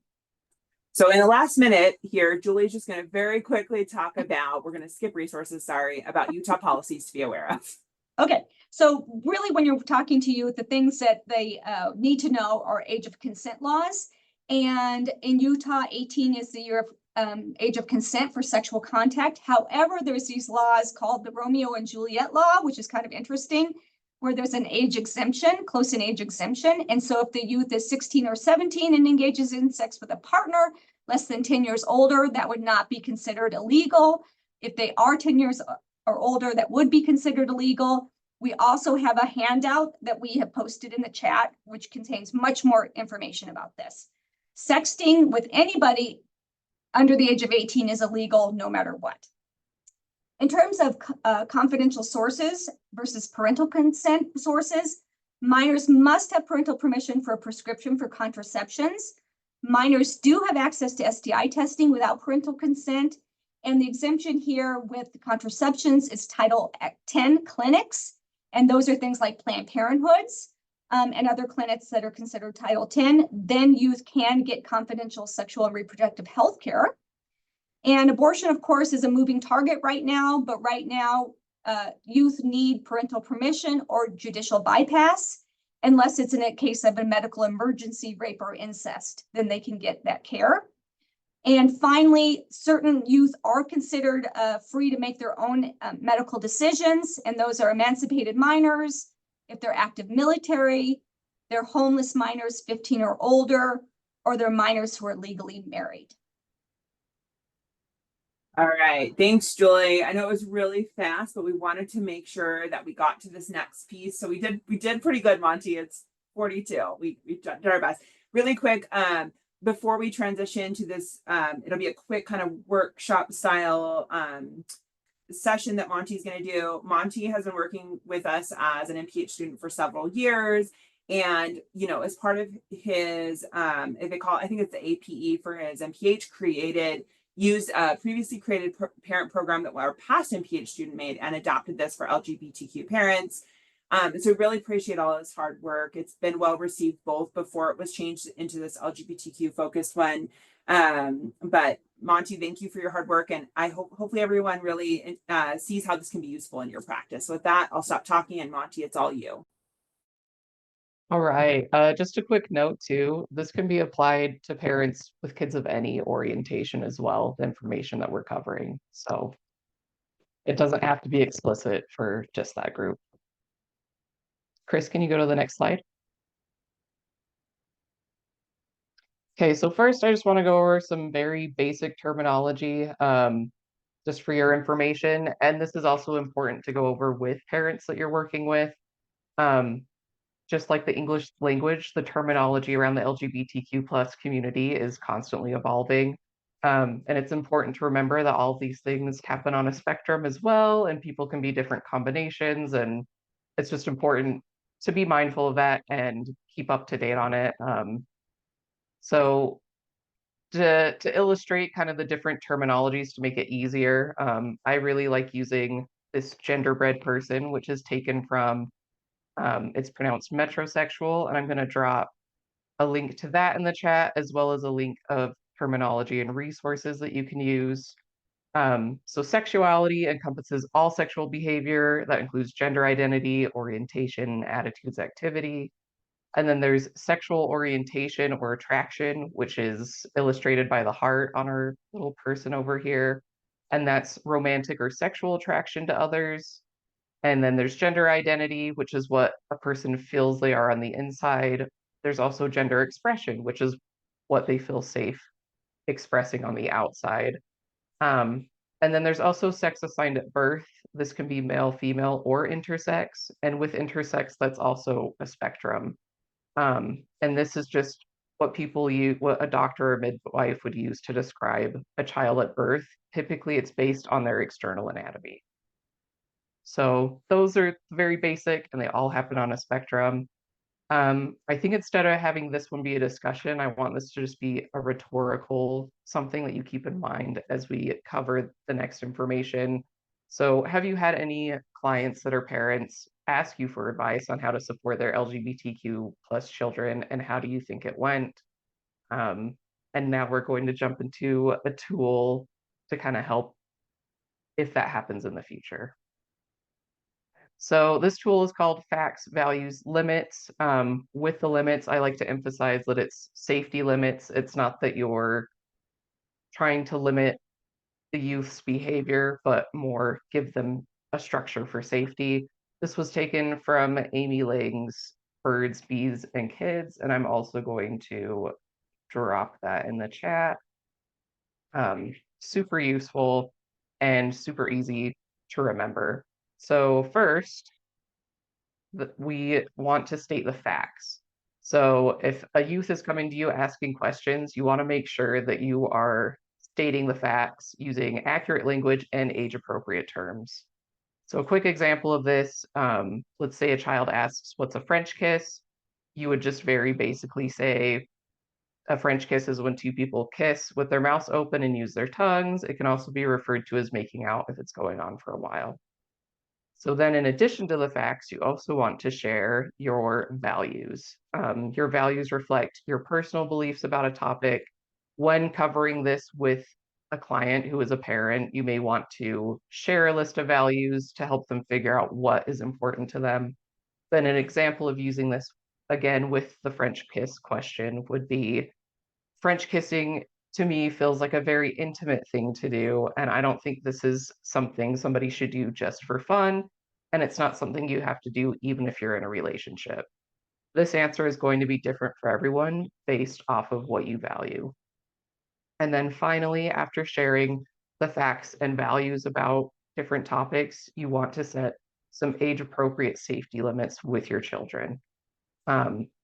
S2: So in the last minute here, Julie's just going to very quickly talk about, we're going to skip resources, sorry, about Utah policies to be aware of.
S3: Okay, so really when you're talking to youth, the things that they need to know are age of consent laws. And in Utah, 18 is the year of age of consent for sexual contact. However, there's these laws called the Romeo and Juliet law, which is kind of interesting, where there's an age exemption, close in age exemption. And so if the youth is 16 or 17 and engages in sex with a partner less than 10 years older, that would not be considered illegal. If they are 10 years or older, that would be considered illegal. We also have a handout that we have posted in the chat, which contains much more information about this. Sexting with anybody under the age of 18 is illegal no matter what. In terms of confidential sources versus parental consent sources, minors must have parental permission for a prescription for contraceptions. Minors do have access to STI testing without parental consent. And the exemption here with the contraceptions is Title 10 clinics. And those are things like Planned Parenthoods and other clinics that are considered Title 10. Then youth can get confidential sexual and reproductive health care. And abortion, of course, is a moving target right now. But right now, youth need parental permission or judicial bypass, unless it's in a case of a medical emergency, rape or incest, then they can get that care. And finally, certain youth are considered free to make their own medical decisions, and those are emancipated minors, if they're active military, they're homeless minors 15 or older, or they're minors who are legally married.
S2: All right, thanks, Julie. I know it was really fast, but we wanted to make sure that we got to this next piece. So we did pretty good, Monty. It's 42. We've done our best. Really quick, before we transition to this, it'll be a quick kind of workshop style session that Monty's going to do. Monty has been working with us as an MPH student for several years. And, you know, as part of his, if they call it, I think it's the APE for his MPH, used a previously created parent program that our past MPH student made and adopted this for LGBTQ parents. So we really appreciate all of his hard work. It's been well received both before it was changed into this LGBTQ focused one. But Monty, thank you for your hard work. And I hopefully everyone really sees how this can be useful in your practice. So with that, I'll stop talking, and Monty, it's all you.
S6: All right, just a quick note too, this can be applied to parents with kids of any orientation as well, the information that we're covering. So it doesn't have to be explicit for just that group. Chris, can you go to the next slide? Okay, so first I just want to go over some very basic terminology just for your information. And this is also important to go over with parents that you're working with. Just like the English language, the terminology around the LGBTQ plus community is constantly evolving. And it's important to remember that all of these things happen on a spectrum as well, and people can be different combinations. And it's just important to be mindful of that and keep up to date on it. So to illustrate kind of the different terminologies to make it easier, I really like using this genderbread person, which is taken from, it's pronounced metrosexual, and I'm going to drop a link to that in the chat, as well as a link of terminology and resources that you can use. So sexuality encompasses all sexual behavior that includes gender identity, orientation, attitudes, activity. And then there's sexual orientation or attraction, which is illustrated by the heart on our little person over here. And that's romantic or sexual attraction to others. And then there's gender identity, which is what a person feels they are on the inside. There's also gender expression, which is what they feel safe expressing on the outside. And then there's also sex assigned at birth. This can be male, female, or intersex. And with intersex, that's also a spectrum. And this is just what people use, what a doctor or midwife would use to describe a child at birth. Typically, it's based on their external anatomy. So those are very basic, and they all happen on a spectrum. I think instead of having this one be a discussion, I want this to just be a rhetorical something that you keep in mind as we cover the next information. So have you had any clients that are parents ask you for advice on how to support their LGBTQ plus children, and how do you think it went? And now we're going to jump into a tool to kind of help if that happens in the future. So this tool is called Facts, Values, Limits. With the limits, I like to emphasize that it's safety limits. It's not that you're trying to limit the youth's behavior, but more give them a structure for safety. This was taken from Amy Lang's Birds, Bees, and Kids, and I'm also going to drop that in the chat. Super useful and super easy to remember. So first, we want to state the facts. So if a youth is coming to you asking questions, you want to make sure that you are stating the facts using accurate language and age-appropriate terms. So a quick example of this, let's say a child asks, what's a French kiss? You would just very basically say, a French kiss is when two people kiss with their mouths open and use their tongues. It can also be referred to as making out if it's going on for a while. So then in addition to the facts, you also want to share your values. Your values reflect your personal beliefs about a topic. When covering this with a client who is a parent, you may want to share a list of values to help them figure out what is important to them. Then an example of using this, again, with the French kiss question would be, French kissing to me feels like a very intimate thing to do, and I don't think this is something somebody should do just for fun, and it's not something you have to do even if you're in a relationship. This answer is going to be different for everyone based off of what you value. And then finally, after sharing the facts and values about different topics, you want to set some age-appropriate safety limits with your children.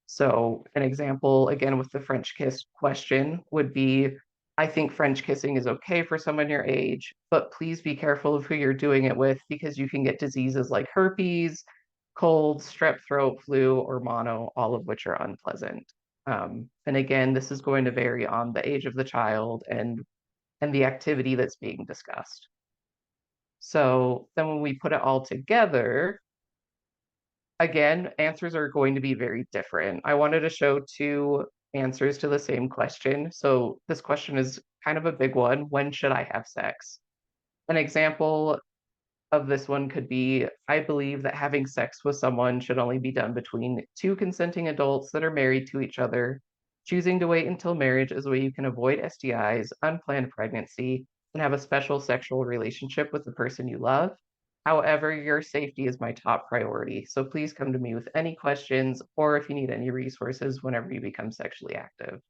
S6: So an example, again, with the French kiss question would be, I think French kissing is okay for someone your age, but please be careful of who you're doing it with because you can get diseases like herpes, cold, strep throat, flu, or mono, all of which are unpleasant. And again, this is going to vary on the age of the child and the activity that's being discussed. So then when we put it all together, again, answers are going to be very different. I wanted to show two answers to the same question. So this question is kind of a big one. When should I have sex? An example of this one could be, I believe that having sex with someone should only be done between two consenting adults that are married to each other. Choosing to wait until marriage is a way you can avoid STIs, unplanned pregnancy, and have a special sexual relationship with the person you love. However, your safety is my top priority, so please come to me with any questions or if you need any resources whenever you become sexually active.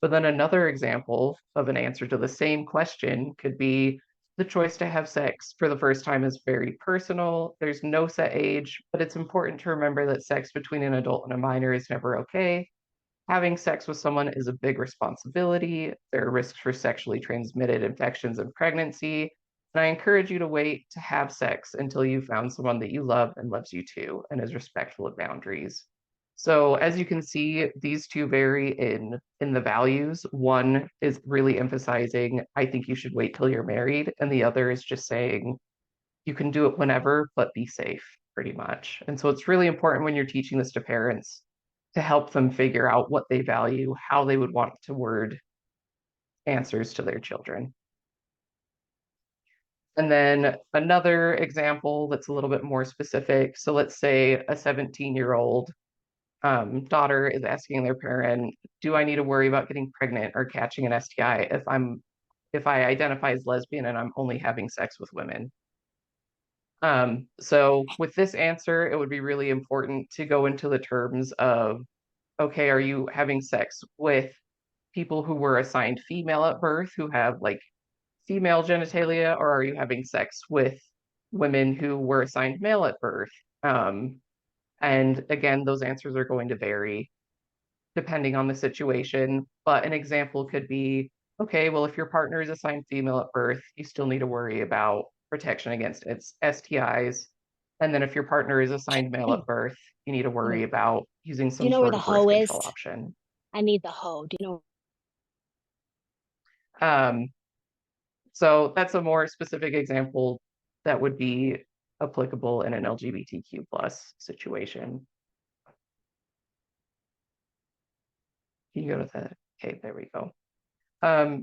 S6: But then another example of an answer to the same question could be, the choice to have sex for the first time is very personal. There's no set age, but it's important to remember that sex between an adult and a minor is never okay. Having sex with someone is a big responsibility. There are risks for sexually transmitted infections and pregnancy. And I encourage you to wait to have sex until you've found someone that you love and loves you too, and is respectful of boundaries. So as you can see, these two vary in the values. One is really emphasizing, I think you should wait till you're married, and the other is just saying, you can do it whenever, but be safe, pretty much. And so it's really important when you're teaching this to parents to help them figure out what they value, how they would want to word answers to their children. And then another example that's a little bit more specific. So let's say a 17-year-old daughter is asking their parent, do I need to worry about getting pregnant or catching an STI if I identify as lesbian and I'm only having sex with women? So with this answer, it would be really important to go into the terms of, okay, are you having sex with people who were assigned female at birth who have like female genitalia, or are you having sex with women who were assigned male at birth? And again, those answers are going to vary depending on the situation. But an example could be, okay, well, if your partner is assigned female at birth, you still need to worry about protection against its STIs. And then if your partner is assigned male at birth, you need to worry about using
S7: Do you
S6: some
S7: know where
S6: sort
S7: the
S6: of birth
S7: hoe is?
S6: control option.
S7: I need the hoe. Do you know?
S6: So that's a more specific example that would be applicable in an LGBTQ plus situation. Can you go to the, okay, there we go.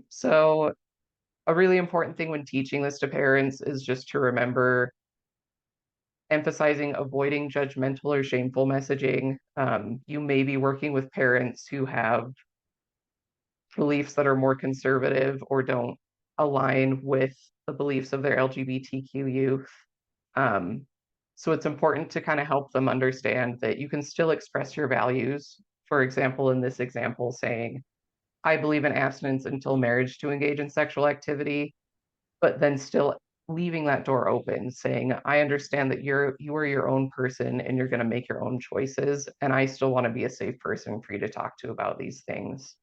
S6: So a really important thing when teaching this to parents is just to remember emphasizing avoiding judgmental or shameful messaging. You may be working with parents who have beliefs that are more conservative or don't align with the beliefs of their LGBTQ youth. So it's important to kind of help them understand that you can still express your values. For example, in this example, saying, I believe in abstinence until marriage to engage in sexual activity, but then still leaving that door open, saying, I understand that you are your own person and you're going to make your own choices. And I still want to be a safe person for you to talk to about these things.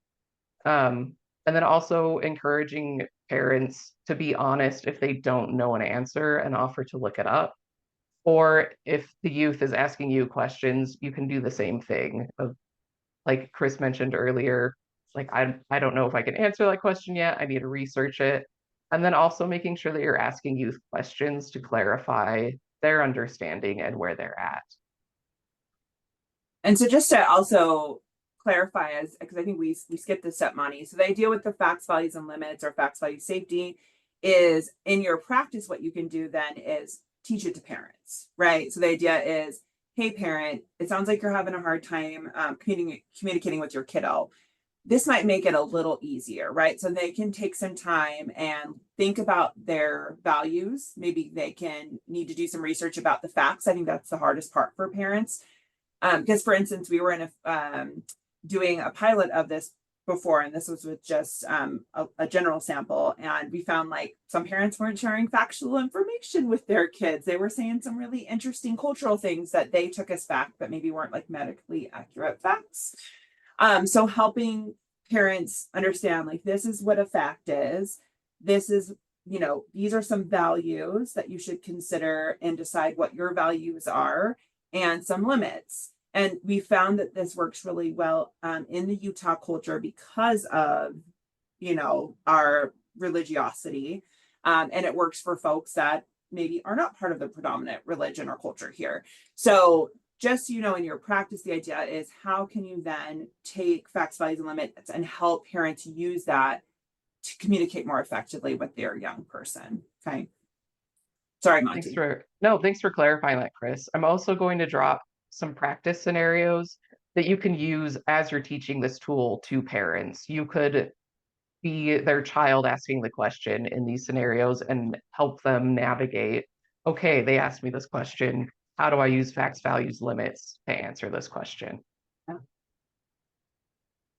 S6: And then also encouraging parents to be honest if they don't know an answer and offer to look it up. Or if the youth is asking you questions, you can do the same thing of, like Chris mentioned earlier, like, I don't know if I can answer that question yet. I need to research it. And then also making sure that you're asking youth questions to clarify their understanding and where they're at.
S2: And so just to also clarify, as because I think we skipped this step, Monty. So the idea with the facts, values, and limits, or facts, values, safety, is in your practice, what you can do then is teach it to parents, right? So the idea is, hey parent, it sounds like you're having a hard time communicating with your kiddo. This might make it a little easier, right? So they can take some time and think about their values. Maybe they can need to do some research about the facts. I think that's the hardest part for parents. Because for instance, we were in doing a pilot of this before, and this was with just a general sample, and we found like some parents weren't sharing factual information with their kids. They were saying some really interesting cultural things that they took as fact, but maybe weren't like medically accurate facts. So helping parents understand, like, this is what a fact is. This is, you know, these are some values that you should consider and decide what your values are, and some limits. And we found that this works really well in the Utah culture because of, you know, our religiosity. And it works for folks that maybe are not part of the predominant religion or culture here. So just, you know, in your practice, the idea is, how can you then take facts, values, and limits and help parents use that to communicate more effectively with their young person? Okay. Sorry, Monty.
S6: Thanks for clarifying that, Chris. I'm also going to drop some practice scenarios that you can use as you're teaching this tool to parents. You could be their child asking the question in these scenarios and help them navigate, okay, they asked me this question. How do I use facts, values, limits to answer this question?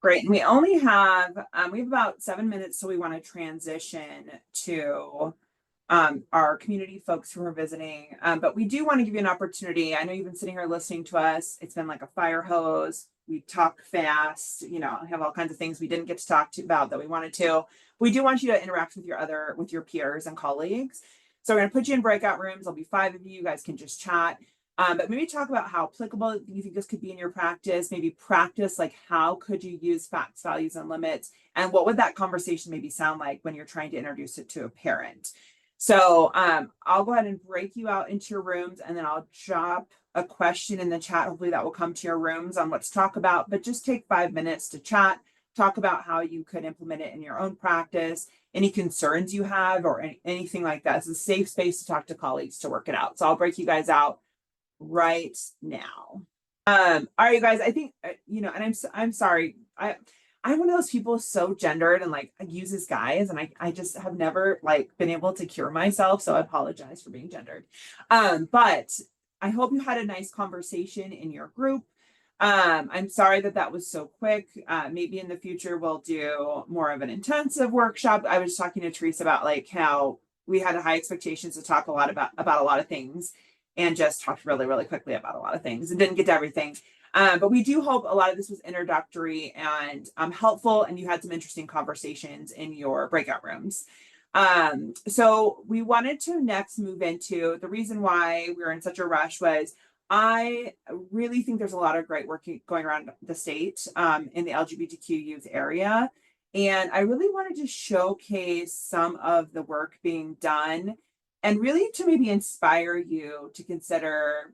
S2: Great. And we only have, we have about 7 minutes, so we want to transition to our community folks who are visiting. But we do want to give you an opportunity. I know you've been sitting here listening to us. It's been like a fire hose. We talk fast, you know, have all kinds of things we didn't get to talk to about that we wanted to. We do want you to interact with your peers and colleagues. So we're going to put you in breakout rooms. There'll be 5 of you. You guys can just chat. But maybe talk about how applicable you think this could be in your practice. Maybe practice, like, how could you use facts, values, and limits? And what would that conversation maybe sound like when you're trying to introduce it to a parent? So I'll go ahead and break you out into your rooms, and then I'll drop a question in the chat. Hopefully that will come to your rooms on what to talk about. But just take 5 minutes to chat, talk about how you could implement it in your own practice, any concerns you have, or anything like that. It's a safe space to talk to colleagues to work it out. So I'll break you guys out right now. All right, you guys, I think, you know, and I'm sorry. I'm one of those people so gendered and like uses guys, and I just have never like been able to cure myself. So I apologize for being gendered. But I hope you had a nice conversation in your group. I'm sorry that was so quick. Maybe in the future we'll do more of an intensive workshop. I was talking to Teresa about like how we had high expectations to talk a lot about a lot of things, and just talked really, really quickly about a lot of things and didn't get to everything. But we do hope a lot of this was introductory and helpful, and you had some interesting conversations in your breakout rooms. So we wanted to next move into the reason why we were in such a rush was I really think there's a lot of great work going around the state in the LGBTQ youth area. And I really wanted to showcase some of the work being done and really to maybe inspire you to consider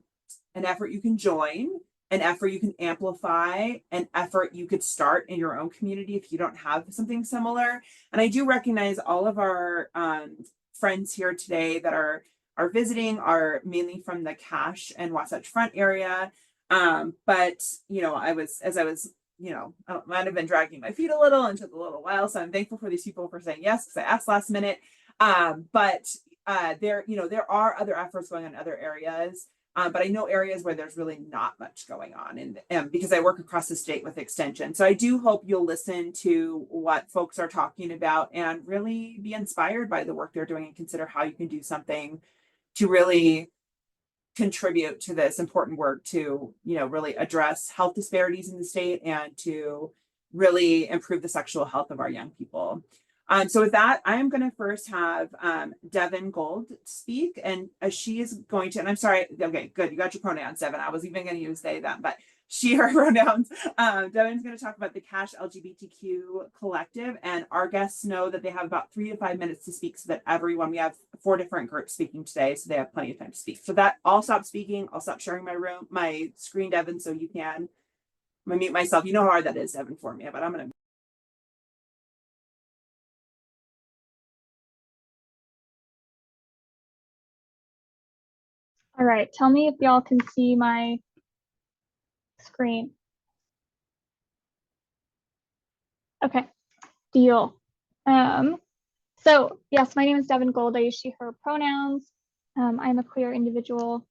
S2: an effort you can join, an effort you can amplify, an effort you could start in your own community if you don't have something similar. And I do recognize all of our friends here today that are are visiting are mainly from the Cache and Wasatch Front area. But I was I might have been dragging my feet a little and took a little while. So I'm thankful for these people for saying yes, because I asked last minute. But there are other efforts going on in other areas. But I know areas where there's really not much going on, and because I work across the state with Extension. So I do hope you'll listen to what folks are talking about and really be inspired by the work they're doing and consider how you can do something to really contribute to this important work to, really address health disparities in the state and to really improve the sexual health of our young people. So with that, I am going to first have Devin Gold speak, and she is going to, and I'm sorry, okay, good, you got your pronouns, Devin. I was even going to use they, them, but she, her pronouns. Devin's going to talk about the Cache LGBTQ collective, and our guests know that they have about 3 to 5 minutes to speak, so that everyone, we have 4 different groups speaking today, so they have plenty of time to speak. So that, I'll stop speaking, I'll stop sharing my screen, Devin, so you can, I'm gonna mute myself. You know how hard that is, Devin, for me, but I'm gonna.
S8: All right, tell me if y'all can see my screen. Okay, deal. So yes, my name is Devin Gold. I use she, her pronouns. I'm a queer individual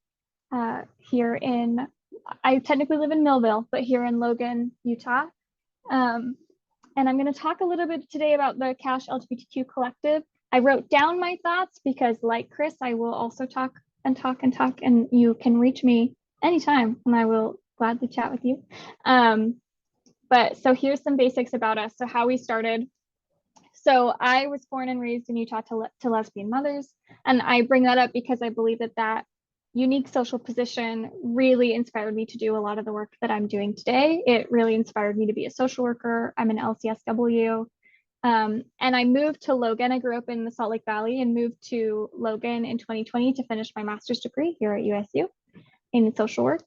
S8: here in, I technically live in Millville, but here in Logan, Utah. And I'm going to talk a little bit today about the Cache LGBTQ collective. I wrote down my thoughts because, like Chris, I will also talk, and you can reach me anytime and I will gladly chat with you. But so here's some basics about us. So how we started. So I was born and raised in Utah to lesbian mothers. And I bring that up because I believe that unique social position really inspired me to do a lot of the work that I'm doing today. It really inspired me to be a social worker. I'm an LCSW. And I moved to Logan. I grew up in the Salt Lake Valley and moved to Logan in 2020 to finish my master's degree here at USU in social work.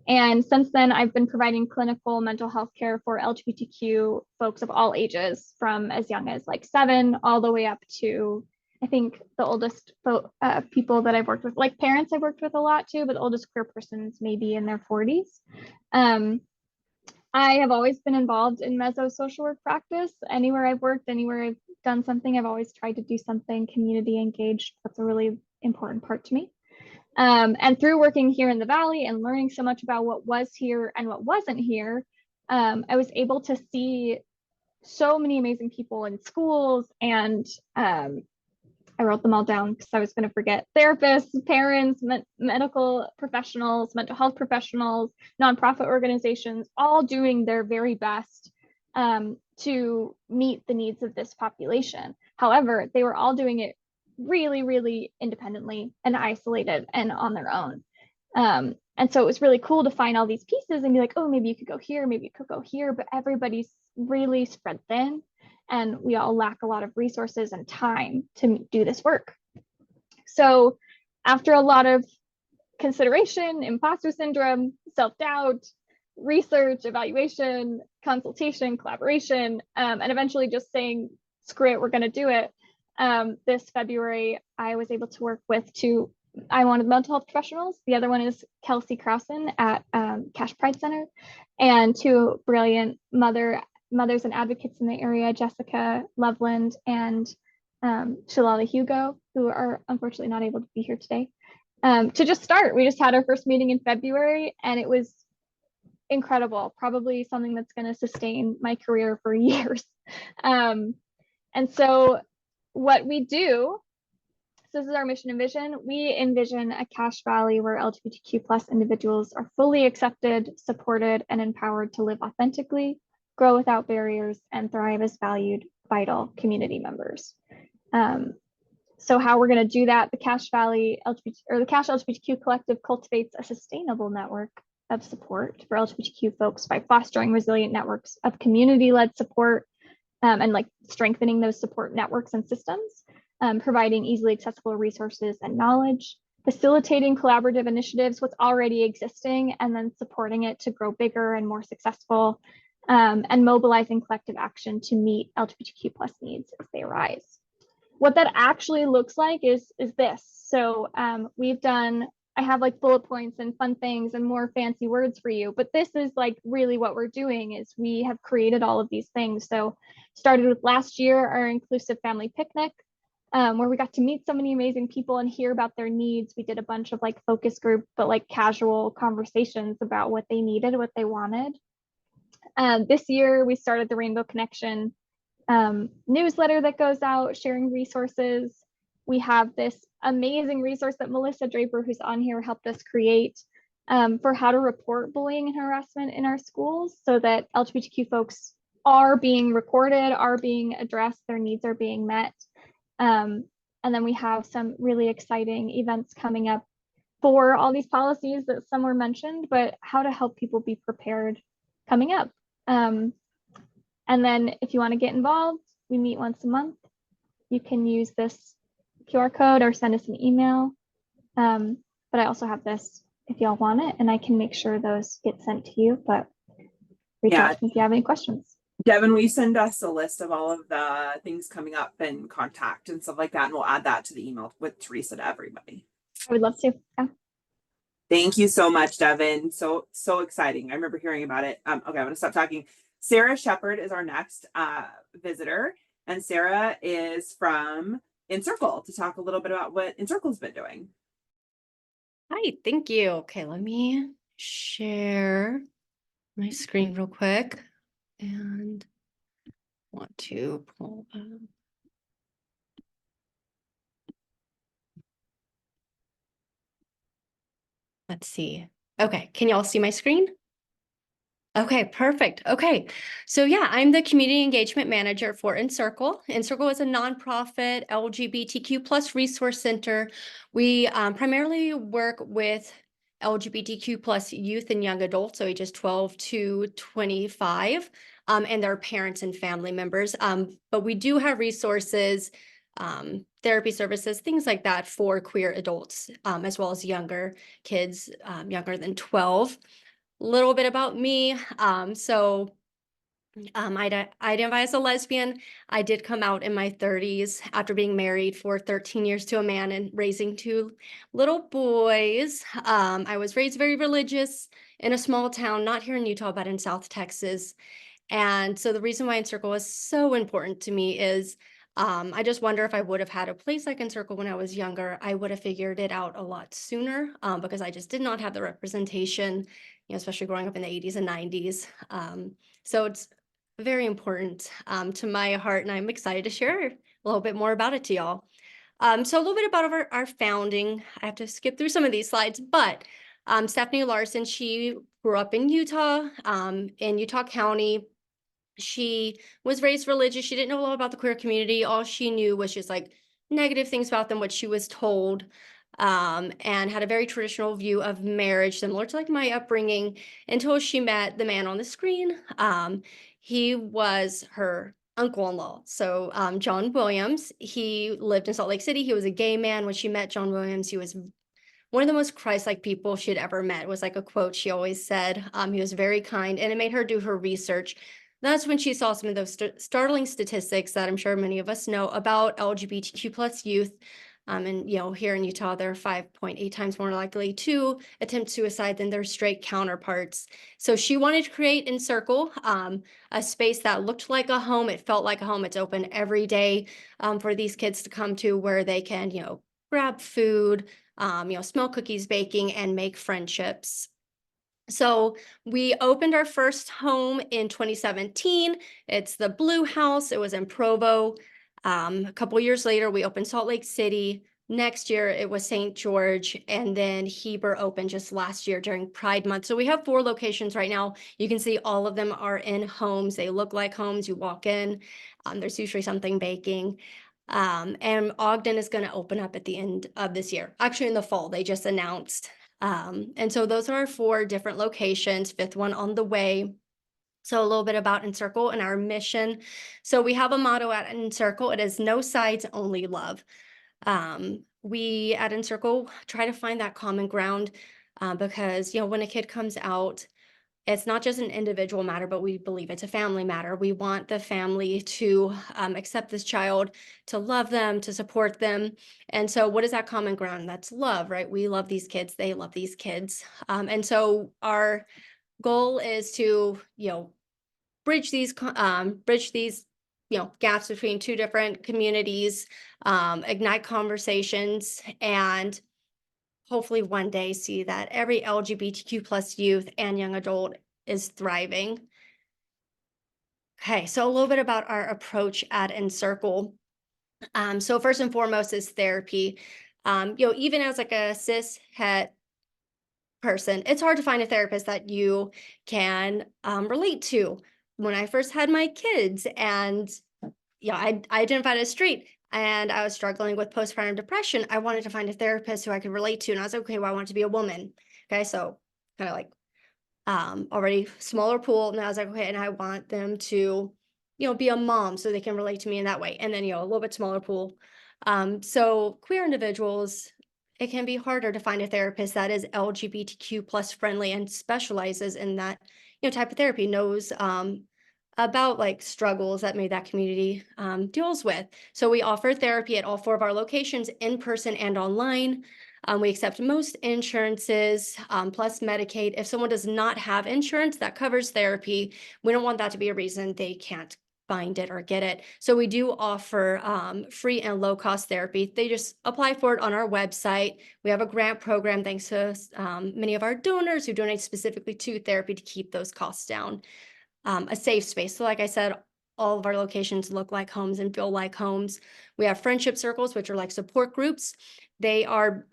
S8: And since then, I've been providing clinical mental health care for LGBTQ folks of all ages, from as young as like 7 all the way up to, I think the oldest people that I've worked with, like parents I've worked with a lot too, but the oldest queer persons maybe in their 40s. I have always been involved in meso social work practice. Anywhere I've worked, anywhere I've done something, I've always tried to do something community engaged. That's a really important part to me. And through working here in the Valley and learning so much about what was here and what wasn't here, I was able to see so many amazing people in schools, and I wrote them all down because I was going to forget: therapists, parents, medical professionals, mental health professionals, nonprofit organizations, all doing their very best to meet the needs of this population. However, they were all doing it really, really independently and isolated and on their own. And so it was really cool to find all these pieces and be like, oh, maybe you could go here, maybe you could go here, but everybody's really spread thin and we all lack a lot of resources and time to do this work. So after a lot of consideration, imposter syndrome, self-doubt, research, evaluation, consultation, collaboration, and eventually just saying, screw it, we're going to do it. This February, I was able to work with one of the mental health professionals. The other one is Kelsey Krausen at Cache Pride Center, and 2 brilliant mothers and advocates in the area, Jessica Loveland and Shalala Hugo, who are unfortunately not able to be here today. To just start, we just had our first meeting in February, and it was incredible, probably something that's going to sustain my career for years. And so what we do, so this is our mission and vision. We envision a Cache Valley where LGBTQ plus individuals are fully accepted, supported, and empowered to live authentically, grow without barriers, and thrive as valued, vital community members. So how we're going to do that, the Cache Valley the Cache LGBTQ collective cultivates a sustainable network of support for LGBTQ folks by fostering resilient networks of community-led support and like strengthening those support networks and systems, providing easily accessible resources and knowledge, facilitating collaborative initiatives, what's already existing, and then supporting it to grow bigger and more successful, and mobilizing collective action to meet LGBTQ plus needs as they arise. what that actually looks like is this. So I have like bullet points and fun things and more fancy words for you, but this is like really what we're doing is we have created all of these things. So started with last year, our inclusive family picnic, where we got to meet so many amazing people and hear about their needs. We did a bunch of like focus group, but like casual conversations about what they needed, what they wanted. This year we started the Rainbow Connection newsletter that goes out sharing resources. We have this amazing resource that Melissa Draper, who's on here, helped us create for how to report bullying and harassment in our schools so that LGBTQ folks are being recorded, are being addressed, their needs are being met. And then we have some really exciting events coming up for all these policies that some were mentioned, but how to help people be prepared coming up. And then if you want to get involved, we meet once a month. You can use this QR code or send us an email. But I also have this if y'all want it, and I can make sure those get sent to you, but reach out to me if you have any questions.
S2: Devin, will you send us a list of all of the things coming up and contact and stuff like that? And we'll add that to the email with Teresa to everybody.
S8: I would love to. Yeah.
S2: Thank you so much, Devin. So exciting. I remember hearing about it. Okay, I'm gonna stop talking. Sarah Shepard is our next visitor. And Sarah is from Encircle to talk a little bit about what Encircle's been doing.
S9: Hi, thank you. Okay, let me share my screen real quick and want to pull up. Let's see. Okay, can y'all see my screen? Okay, perfect. Okay, so yeah, I'm the community engagement manager for Encircle. Encircle is a nonprofit LGBTQ plus resource center. We primarily work with LGBTQ plus youth and young adults, so ages 12 to 25, and their parents and family members. But we do have resources, therapy services, things like that for queer adults, as well as younger kids, younger than 12. Little bit about me. I identify as a lesbian. I did come out in my 30s after being married for 13 years to a man and raising two little boys. I was raised very religious in a small town, not here in Utah, but in South Texas. And so the reason why Encircle is so important to me is I just wonder if I would have had a place like Encircle when I was younger, I would have figured it out a lot sooner because I just did not have the representation, especially growing up in the 80s and 90s. So it's very important to my heart, and I'm excited to share a little bit more about it to y'all. So a little bit about our founding. I have to skip through some of these slides, but Stephanie Larson, she grew up in Utah, in Utah County. She was raised religious. She didn't know a lot about the queer community. All she knew was just like negative things about them, what she was told, and had a very traditional view of marriage, similar to like my upbringing, until she met the man on the screen. He was her uncle-in-law. So John Williams, he lived in Salt Lake City. He was a gay man. When she met John Williams, he was one of the most Christ-like people she had ever met. It was like a quote she always said. He was very kind, and it made her do her research. That's when she saw some of those startling statistics that I'm sure many of us know about LGBTQ plus youth. And here in Utah, they're 5.8 times more likely to attempt suicide than their straight counterparts. So she wanted to create Encircle, a space that looked like a home. It felt like a home. It's open every day for these kids to come to, where they can, grab food, smell cookies baking, and make friendships. So we opened our first home in 2017. It's the Blue House. It was in Provo. A couple years later, we opened Salt Lake City. Next year, it was St. George, and then Heber opened just last year during Pride Month. So we have 4 locations right now. You can see all of them are in homes. They look like homes. You walk in, there's usually something baking. And Ogden is going to open up at the end of this year. Actually, in the fall, they just announced. And so those are our 4 different locations, 5th one on the way. So a little bit about Encircle and our mission. So we have a motto at Encircle. It is no sides, only love. We at Encircle try to find that common ground because, when a kid comes out, it's not just an individual matter, but we believe it's a family matter. We want the family to accept this child, to love them, to support them. And so, what is that common ground? That's love, right? We love these kids, they love these kids. And so, our goal is to, bridge these, gaps between two different communities, ignite conversations, and hopefully one day see that every LGBTQ plus youth and young adult is thriving. Okay, so a little bit about our approach at Encircle. So first and foremost is therapy. Even as like a cis het person, it's hard to find a therapist that you can relate to. When I first had my kids, and I identified as straight, and I was struggling with postpartum depression, I wanted to find a therapist who I could relate to, and I was like, okay, well, I want to be a woman. Okay, so kind of like already smaller pool, and I was like, okay, and I want them to, be a mom so they can relate to me in that way, and then a little bit smaller pool. So queer individuals, it can be harder to find a therapist that is LGBTQ plus friendly and specializes in that type of therapy, knows about like struggles that maybe that community deals with. So we offer therapy at all 4 of our locations, in person and online. We accept most insurances, plus Medicaid. If someone does not have insurance that covers therapy, we don't want that to be a reason they can't find it or get it. So we do offer free and low cost therapy. They just apply for it on our website. We have a grant program thanks to many of our donors who donate specifically to therapy to keep those costs down. A safe space. So like I said, all of our locations look like homes and feel like homes. We have friendship circles, which are like support groups. They are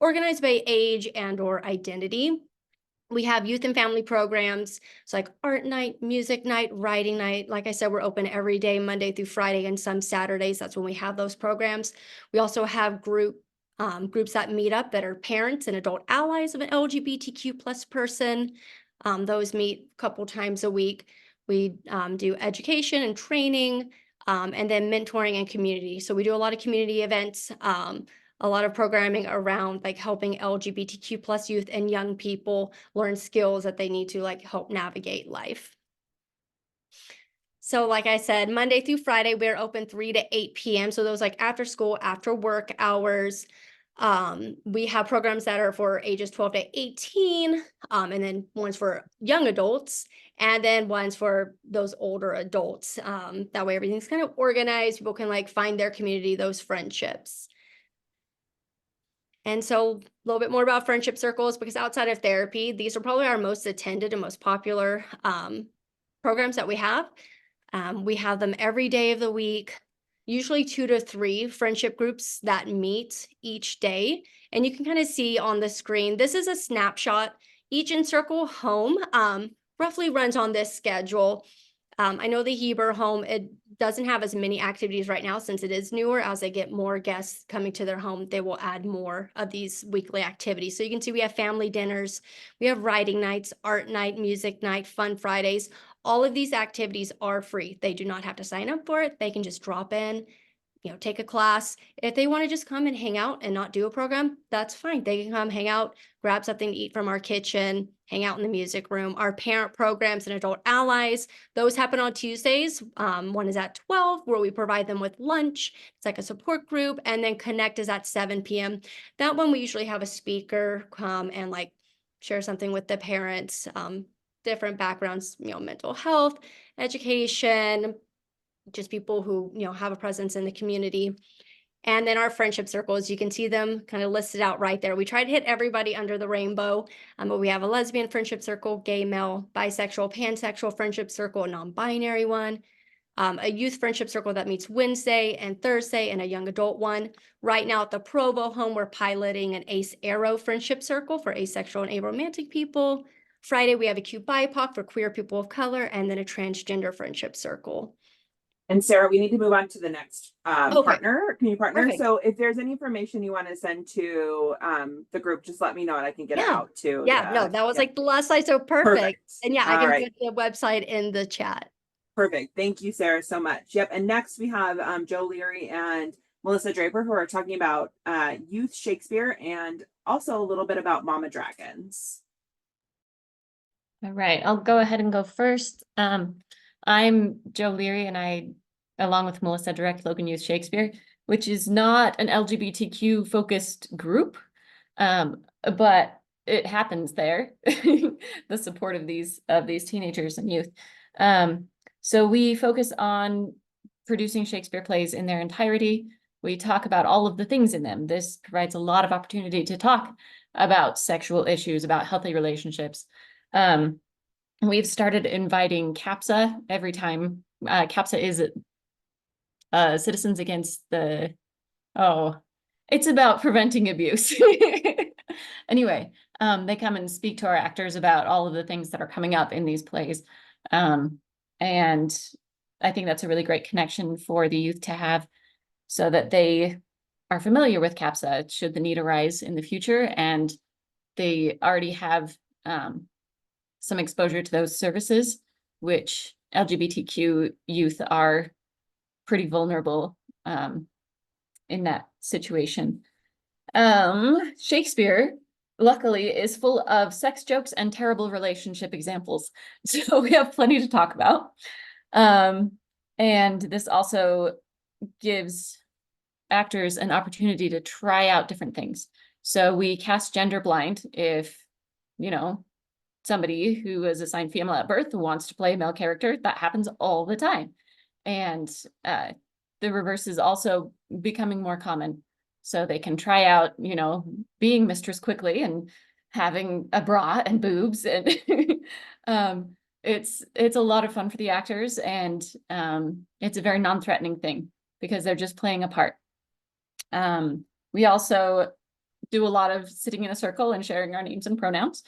S9: organized by age and or identity. We have youth and family programs. It's like art night, music night, writing night. Like I said, we're open every day, Monday through Friday, and some Saturdays. That's when we have those programs. We also have groups that meet up that are parents and adult allies of an LGBTQ plus person. Those meet a couple times a week. We do education and training, and then mentoring and community. So we do a lot of community events, a lot of programming around like helping LGBTQ plus youth and young people learn skills that they need to like help navigate life. So like I said, Monday through Friday, we're open 3 to 8 p.m. So those like after school, after work hours. We have programs that are for ages 12 to 18, and then ones for young adults, and then ones for those older adults. That way everything's kind of organized. People can like find their community, those friendships. And so a little bit more about friendship circles, because outside of therapy, these are probably our most attended and most popular programs that we have. We have them every day of the week, usually 2 to 3 friendship groups that meet each day. And you can kind of see on the screen, this is a snapshot. Each Encircle home roughly runs on this schedule. I know the Heber home, it doesn't have as many activities right now since it is newer. As they get more guests coming to their home, they will add more of these weekly activities. So you can see we have family dinners, we have writing nights, art night, music night, fun Fridays. All of these activities are free. They do not have to sign up for it. They can just drop in, take a class. If they want to just come and hang out and not do a program, that's fine. They can come hang out, grab something to eat from our kitchen, hang out in the music room. Our parent programs and adult allies, those happen on Tuesdays. One is at 12, where we provide them with lunch. It's like a support group. And then Connect is at 7 p.m. That one, we usually have a speaker come and like share something with the parents, different backgrounds, mental health, education, just people who, have a presence in the community. And then our friendship circles, you can see them kind of listed out right there. We try to hit everybody under the rainbow, but we have a lesbian friendship circle, gay, male, bisexual, pansexual friendship circle, a non-binary one, a youth friendship circle that meets Wednesday and Thursday, and a young adult one. Right now at the Provo home, we're piloting an Ace Arrow friendship circle for asexual and aromantic people. Friday, we have a Q BIPOC for queer people of color, and then a transgender friendship circle.
S2: And Sarah, we need to move on to the next partner, community partner.
S9: Perfect.
S2: So if there's any information you want to send to the group, just let me know and I can get it out to.
S9: No, that was like the last slide. So perfect. And I can put the website in the chat.
S2: Perfect. Thank you, Sarah, so much. Yep. And next we have Joe Leary and Melissa Draper, who are talking about youth Shakespeare and also a little bit about Mama Dragons.
S10: All right, I'll go ahead and go first. I'm Joe Leary and I, along with Melissa, direct Logan Youth Shakespeare, which is not an LGBTQ focused group. But it happens there, the support of these teenagers and youth. So we focus on producing Shakespeare plays in their entirety. We talk about all of the things in them. This provides a lot of opportunity to talk about sexual issues, about healthy relationships. We've started inviting CAPSA every time. CAPSA is Citizens Against the, it's about preventing abuse. Anyway, they come and speak to our actors about all of the things that are coming up in these plays. And I think that's a really great connection for the youth to have so that they are familiar with CAPSA should the need arise in the future. And they already have some exposure to those services, which LGBTQ youth are pretty vulnerable in that situation. Shakespeare, luckily, is full of sex jokes and terrible relationship examples. So we have plenty to talk about. And this also gives actors an opportunity to try out different things. So we cast gender blind if, you know, somebody who is assigned female at birth wants to play a male character. That happens all the time. And the reverse is also becoming more common. So they can try out, you know, being Mistress Quickly and having a bra and boobs. And it's a lot of fun for the actors. And it's a very non-threatening thing because they're just playing a part. We also do a lot of sitting in a circle and sharing our names and pronouns.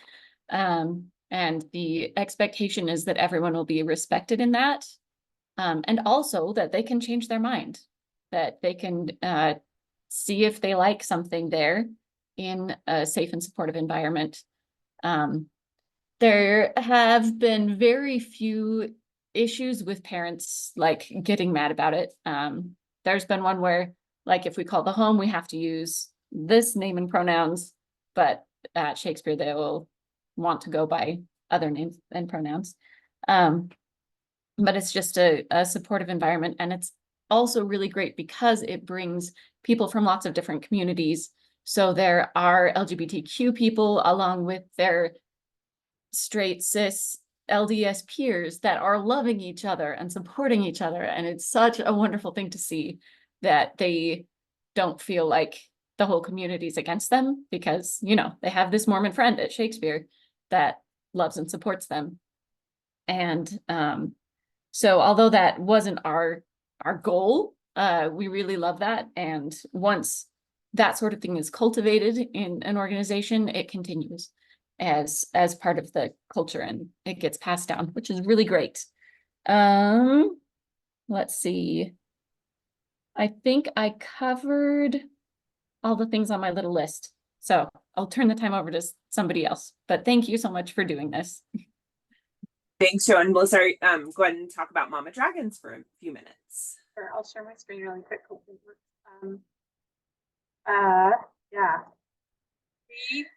S10: And the expectation is that everyone will be respected in that. And also that they can change their mind, that they can see if they like something there in a safe and supportive environment. There have been very few issues with parents like getting mad about it. There's been one where, like, if we call the home, we have to use this name and pronouns, but at Shakespeare, they will want to go by other names and pronouns. But it's just a supportive environment. And it's also really great because it brings people from lots of different communities. So there are LGBTQ people along with their straight, cis, LDS peers that are loving each other and supporting each other. And it's such a wonderful thing to see that they don't feel like the whole community is against them because, you know, they have this Mormon friend at Shakespeare that loves and supports them. And so although that wasn't our goal, we really love that. And once that sort of thing is cultivated in an organization, it continues as part of the culture and it gets passed down, which is really great. Let's see. I think I covered all the things on my little list. So I'll turn the time over to somebody else, but thank you so much for doing this.
S2: Thanks, Joe. And Melissa, go ahead and talk about Mama Dragons for a few minutes.
S11: Sure, I'll share my screen really quick. Yeah.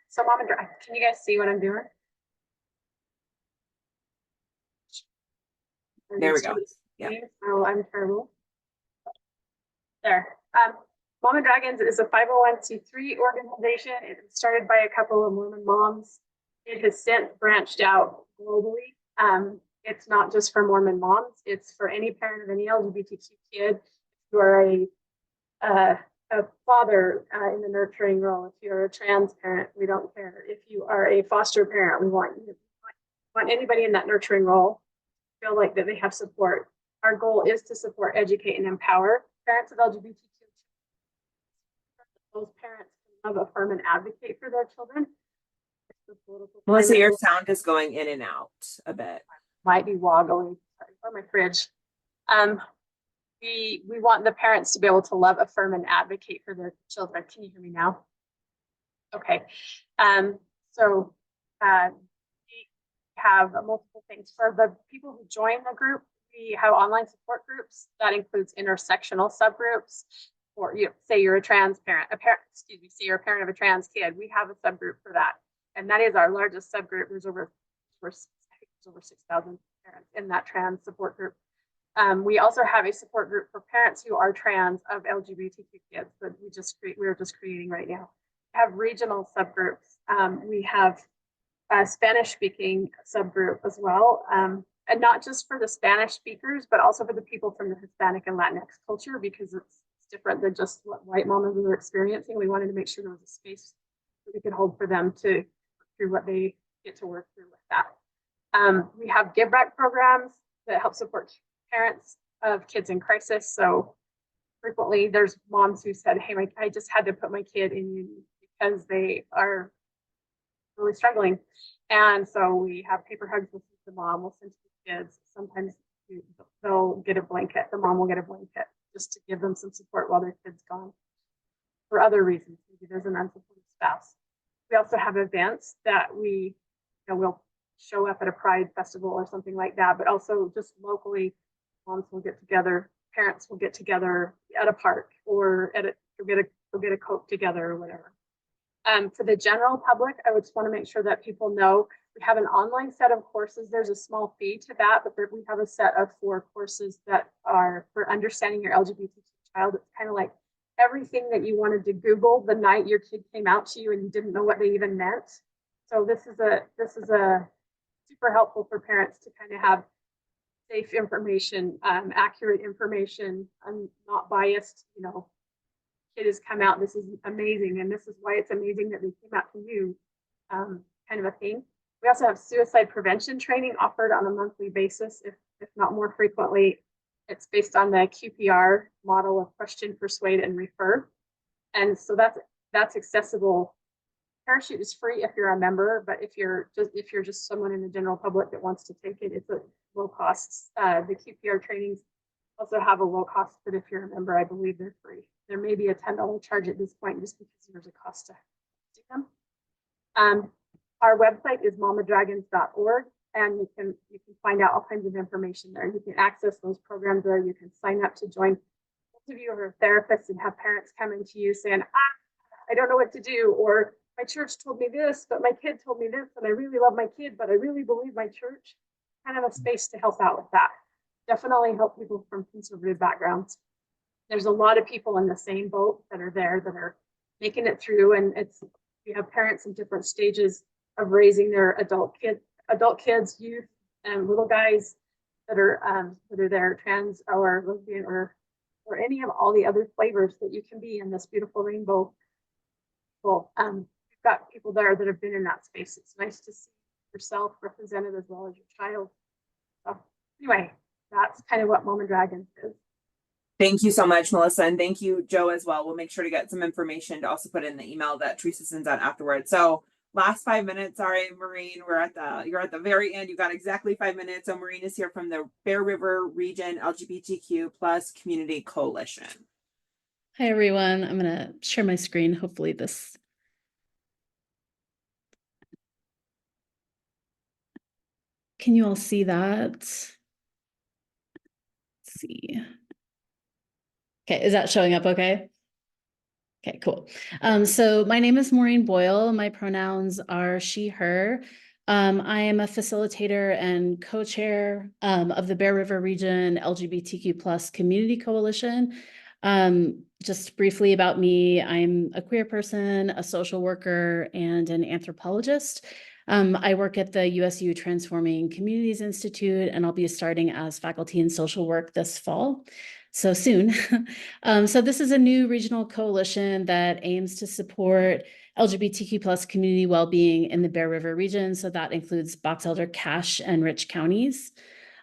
S11: So Mama Dragon, can you guys see what I'm doing?
S2: There we go. Yeah.
S11: Oh, I'm terrible. There. Mama Dragons is a 501c3 organization. It was started by a couple of Mormon moms. It has since branched out globally. It's not just for Mormon moms. It's for any parent of any LGBTQ kid. If you are a father in the nurturing role, if you're a trans parent, we don't care. If you are a foster parent, we want anybody in that nurturing role to feel like that they have support. Our goal is to support, educate, and empower parents of LGBTQ. Those parents can love, affirm, and advocate for their children.
S2: Melissa, your sound is going in and out a bit.
S11: Might be wobbling. Sorry, for my fridge. We want the parents to be able to love, affirm, and advocate for their children. Can you hear me now? Okay. So we have multiple things. For the people who join the group, we have online support groups. That includes intersectional subgroups. Or say you're a trans parent, say you're a parent of a trans kid. We have a subgroup for that. And that is our largest subgroup. There's over there's over 6,000 parents in that trans support group. We also have a support group for parents who are trans of LGBTQ kids that we're just creating right now. We have regional subgroups. We have a Spanish speaking subgroup as well. And not just for the Spanish speakers, but also for the people from the Hispanic and Latinx culture, because it's different than just what white mamas are experiencing. We wanted to make sure there was a space that we could hold for them to work through what they get to work through with that. We have give back programs that help support parents of kids in crisis. So frequently there's moms who said, hey, I just had to put my kid in uni because they are really struggling. And so we have paper hugs with the mom. We'll send to the kids. Sometimes they'll get a blanket. The mom will get a blanket just to give them some support while their kid's gone. For other reasons, maybe there's an unsupported spouse. We also have events that we'll show up at a Pride festival or something like that, but also just locally, moms will get together, parents will get together at a park or go get a Coke together or whatever. For the general public, I would just want to make sure that people know we have an online set of courses. There's a small fee to that, but we have a set of 4 courses that are for understanding your LGBTQ child. It's kind of like everything that you wanted to Google the night your kid came out to you and you didn't know what they even meant. So this is a super helpful for parents to kind of have safe information, accurate information, not biased, kid has come out, this is amazing, and this is why it's amazing that they came out to you, kind of a thing. We also have suicide prevention training offered on a monthly basis, if not more frequently. It's based on the QPR model of question, persuade, and refer. And so that's accessible. Parachute is free if you're a member, but if you're just someone in the general public that wants to take it, it's a low cost. The QPR trainings also have a low cost, but if you're a member, I believe they're free. There may be a $10 charge at this point just because there's a cost to do them. Our website is mamadragons.org, and you can find out all kinds of information there. You can access those programs there. You can sign up to join. Most of you are therapists and have parents coming to you saying, I don't know what to do, or my church told me this, but my kid told me this, and I really love my kid, but I really believe my church. Kind of a space to help out with that. Definitely help people from conservative backgrounds. There's a lot of people in the same boat that are there that are making it through, and we have parents in different stages of raising their adult kids, youth, and little guys that are there, trans or lesbian or any of all the other flavors that you can be in this beautiful rainbow. Well, we've got people there that have been in that space. It's nice to see yourself represented as well as your child. So anyway, that's kind of what Mama Dragons is.
S2: Thank you so much, Melissa, and thank you, Joe, as well. We'll make sure to get some information to also put in the email that Teresa sends out afterwards. So last 5 minutes, sorry, Maureen, you're at the very end. You got exactly 5 minutes. So Maureen is here from the Bear River Region LGBTQ plus Community Coalition.
S12: Hi, everyone. I'm going to share my screen. Hopefully this. Can you all see that? Let's see. Okay, is that showing up okay? Okay, cool. So my name is Maureen Boyle. My pronouns are she, her. I am a facilitator and co-chair of the Bear River Region LGBTQ plus Community Coalition. Just briefly about me, I'm a queer person, a social worker, and an anthropologist. I work at the USU Transforming Communities Institute, and I'll be starting as faculty in social work this fall. So soon. So this is a new regional coalition that aims to support LGBTQ plus community well-being in the Bear River region. So that includes Box Elder, Cache, and Rich counties.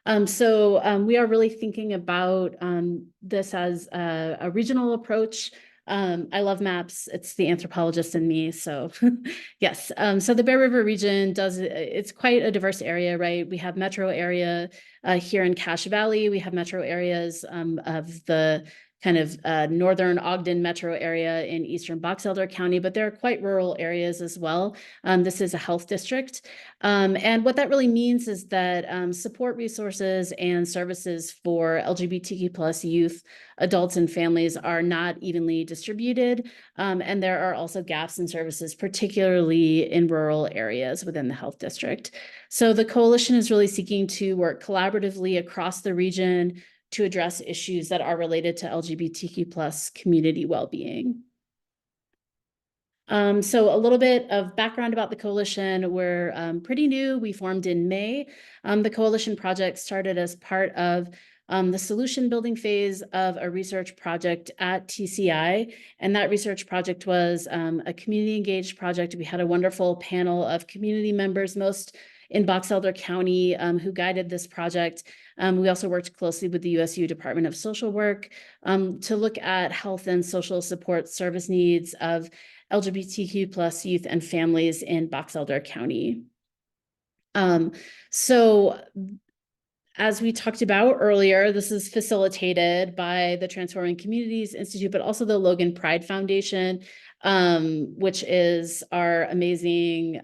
S12: We are really thinking about this as a regional approach. I love maps. It's the anthropologist in me. So yes. So the Bear River region it's quite a diverse area, right? We have metro area here in Cache Valley. We have metro areas of the kind of northern Ogden metro area in eastern Box Elder County, but there are quite rural areas as well. This is a health district. And what that really means is that support resources and services for LGBTQ plus youth, adults, and families are not evenly distributed. And there are also gaps in services, particularly in rural areas within the health district. So the coalition is really seeking to work collaboratively across the region to address issues that are related to LGBTQ plus community well-being. So a little bit of background about the coalition. We're pretty new. We formed in May. The coalition project started as part of the solution building phase of a research project at TCI. And that research project was a community engaged project. We had a wonderful panel of community members, most in Box Elder County, who guided this project. We also worked closely with the USU Department of Social Work to look at health and social support service needs of LGBTQ plus youth and families in Box Elder County. So as we talked about earlier, this is facilitated by the Transforming Communities Institute, but also the Logan Pride Foundation, which is our amazing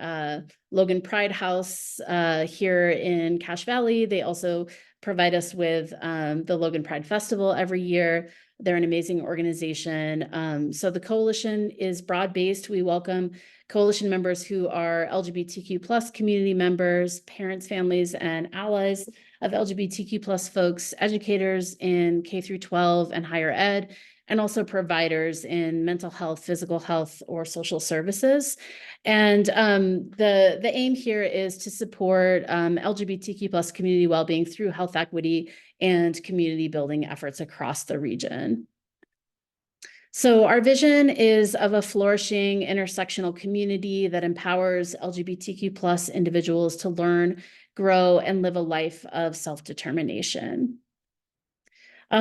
S12: Logan Pride House here in Cache Valley. They also provide us with the Logan Pride Festival every year. They're an amazing organization. So the coalition is broad-based. We welcome coalition members who are LGBTQ plus community members, parents, families, and allies of LGBTQ plus folks, educators in K through 12 and higher ed, and also providers in mental health, physical health, or social services. And the aim here is to support LGBTQ plus community well-being through health equity and community building efforts across the region. So our vision is of a flourishing intersectional community that empowers LGBTQ plus individuals to learn, grow, and live a life of self-determination.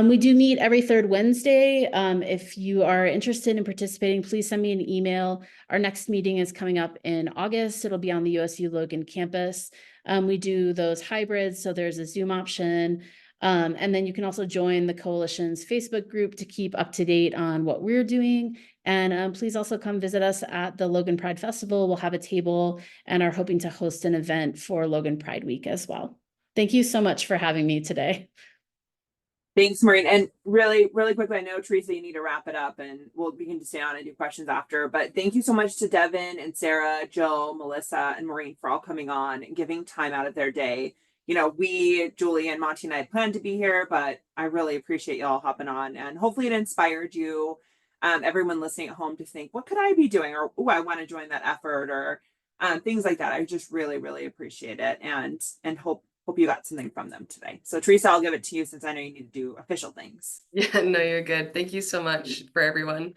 S12: We do meet every third Wednesday. If you are interested in participating, please send me an email. Our next meeting is coming up in August. It'll be on the USU Logan campus. We do those hybrids, so there's a Zoom option. And then you can also join the coalition's Facebook group to keep up to date on what we're doing. And please also come visit us at the Logan Pride Festival. We'll have a table and are hoping to host an event for Logan Pride Week as well. Thank you so much for having me today.
S2: Thanks, Maureen. And really, really quickly, I know, Teresa, you need to wrap it up and we can just stay on and do questions after. But thank you so much to Devin and Sarah, Jill, Melissa, and Maureen for all coming on and giving time out of their day. You know, we, Julie and Monty and I planned to be here, but I really appreciate y'all hopping on, and hopefully it inspired you, everyone listening at home, to think, what could I be doing? Or, oh, I want to join that effort, or things like that. I just really, really appreciate it, and hope you got something from them today. So Teresa, I'll give it to you since I know you need to do official things.
S1: Yeah, no, you're good. Thank you so much for everyone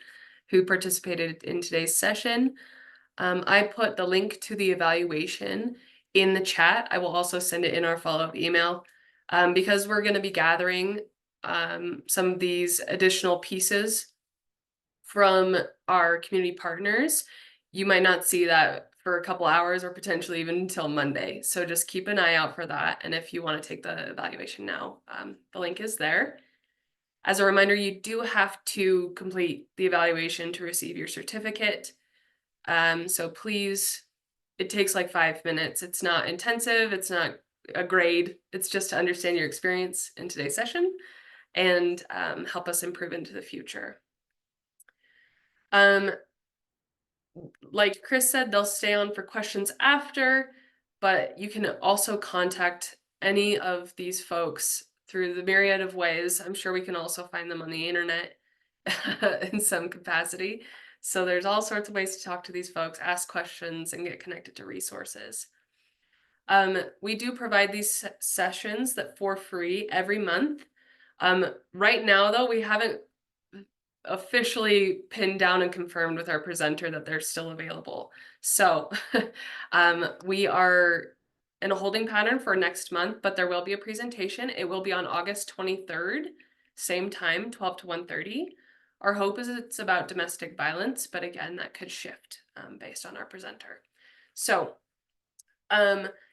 S1: who participated in today's session. I put the link to the evaluation in the chat. I will also send it in our follow-up email because we're going to be gathering some of these additional pieces from our community partners. You might not see that for a couple hours or potentially even until Monday. So just keep an eye out for that. And if you want to take the evaluation now, the link is there. As a reminder, you do have to complete the evaluation to receive your certificate. So please, it takes like 5 minutes. It's not intensive. It's not a grade. It's just to understand your experience in today's session and help us improve into the future. Like Chris said, they'll stay on for questions after, but you can also contact any of these folks through the myriad of ways. I'm sure we can also find them on the internet in some capacity. So there's all sorts of ways to talk to these folks, ask questions, and get connected to resources. We do provide these sessions that for free every month. Right now, though, we haven't officially pinned down and confirmed with our presenter that they're still available. So we are in a holding pattern for next month, but there will be a presentation. It will be on August 23rd, same time, 12 to 1:30. Our hope is it's about domestic violence, but again, that could shift based on our presenter. So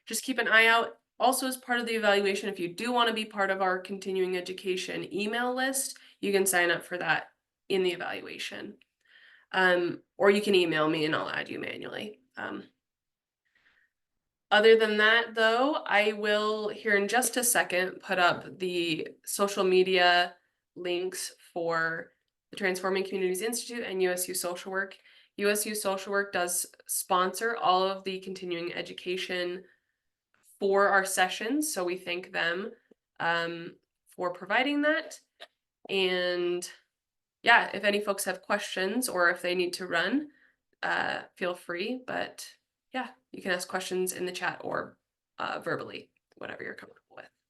S1: just keep an eye out Also, as part of the evaluation, if you do want to be part of our continuing education email list, you can sign up for that in the evaluation. Or you can email me and I'll add you manually. Other than that, though, I will here in just a second put up the social media links for the Transforming Communities Institute and USU Social Work. USU Social Work does sponsor all of the continuing education for our sessions, so we thank them for providing that. And yeah, if any folks have questions or if they need to run, feel free. But yeah, you can ask questions in the chat or verbally, whatever you're comfortable with.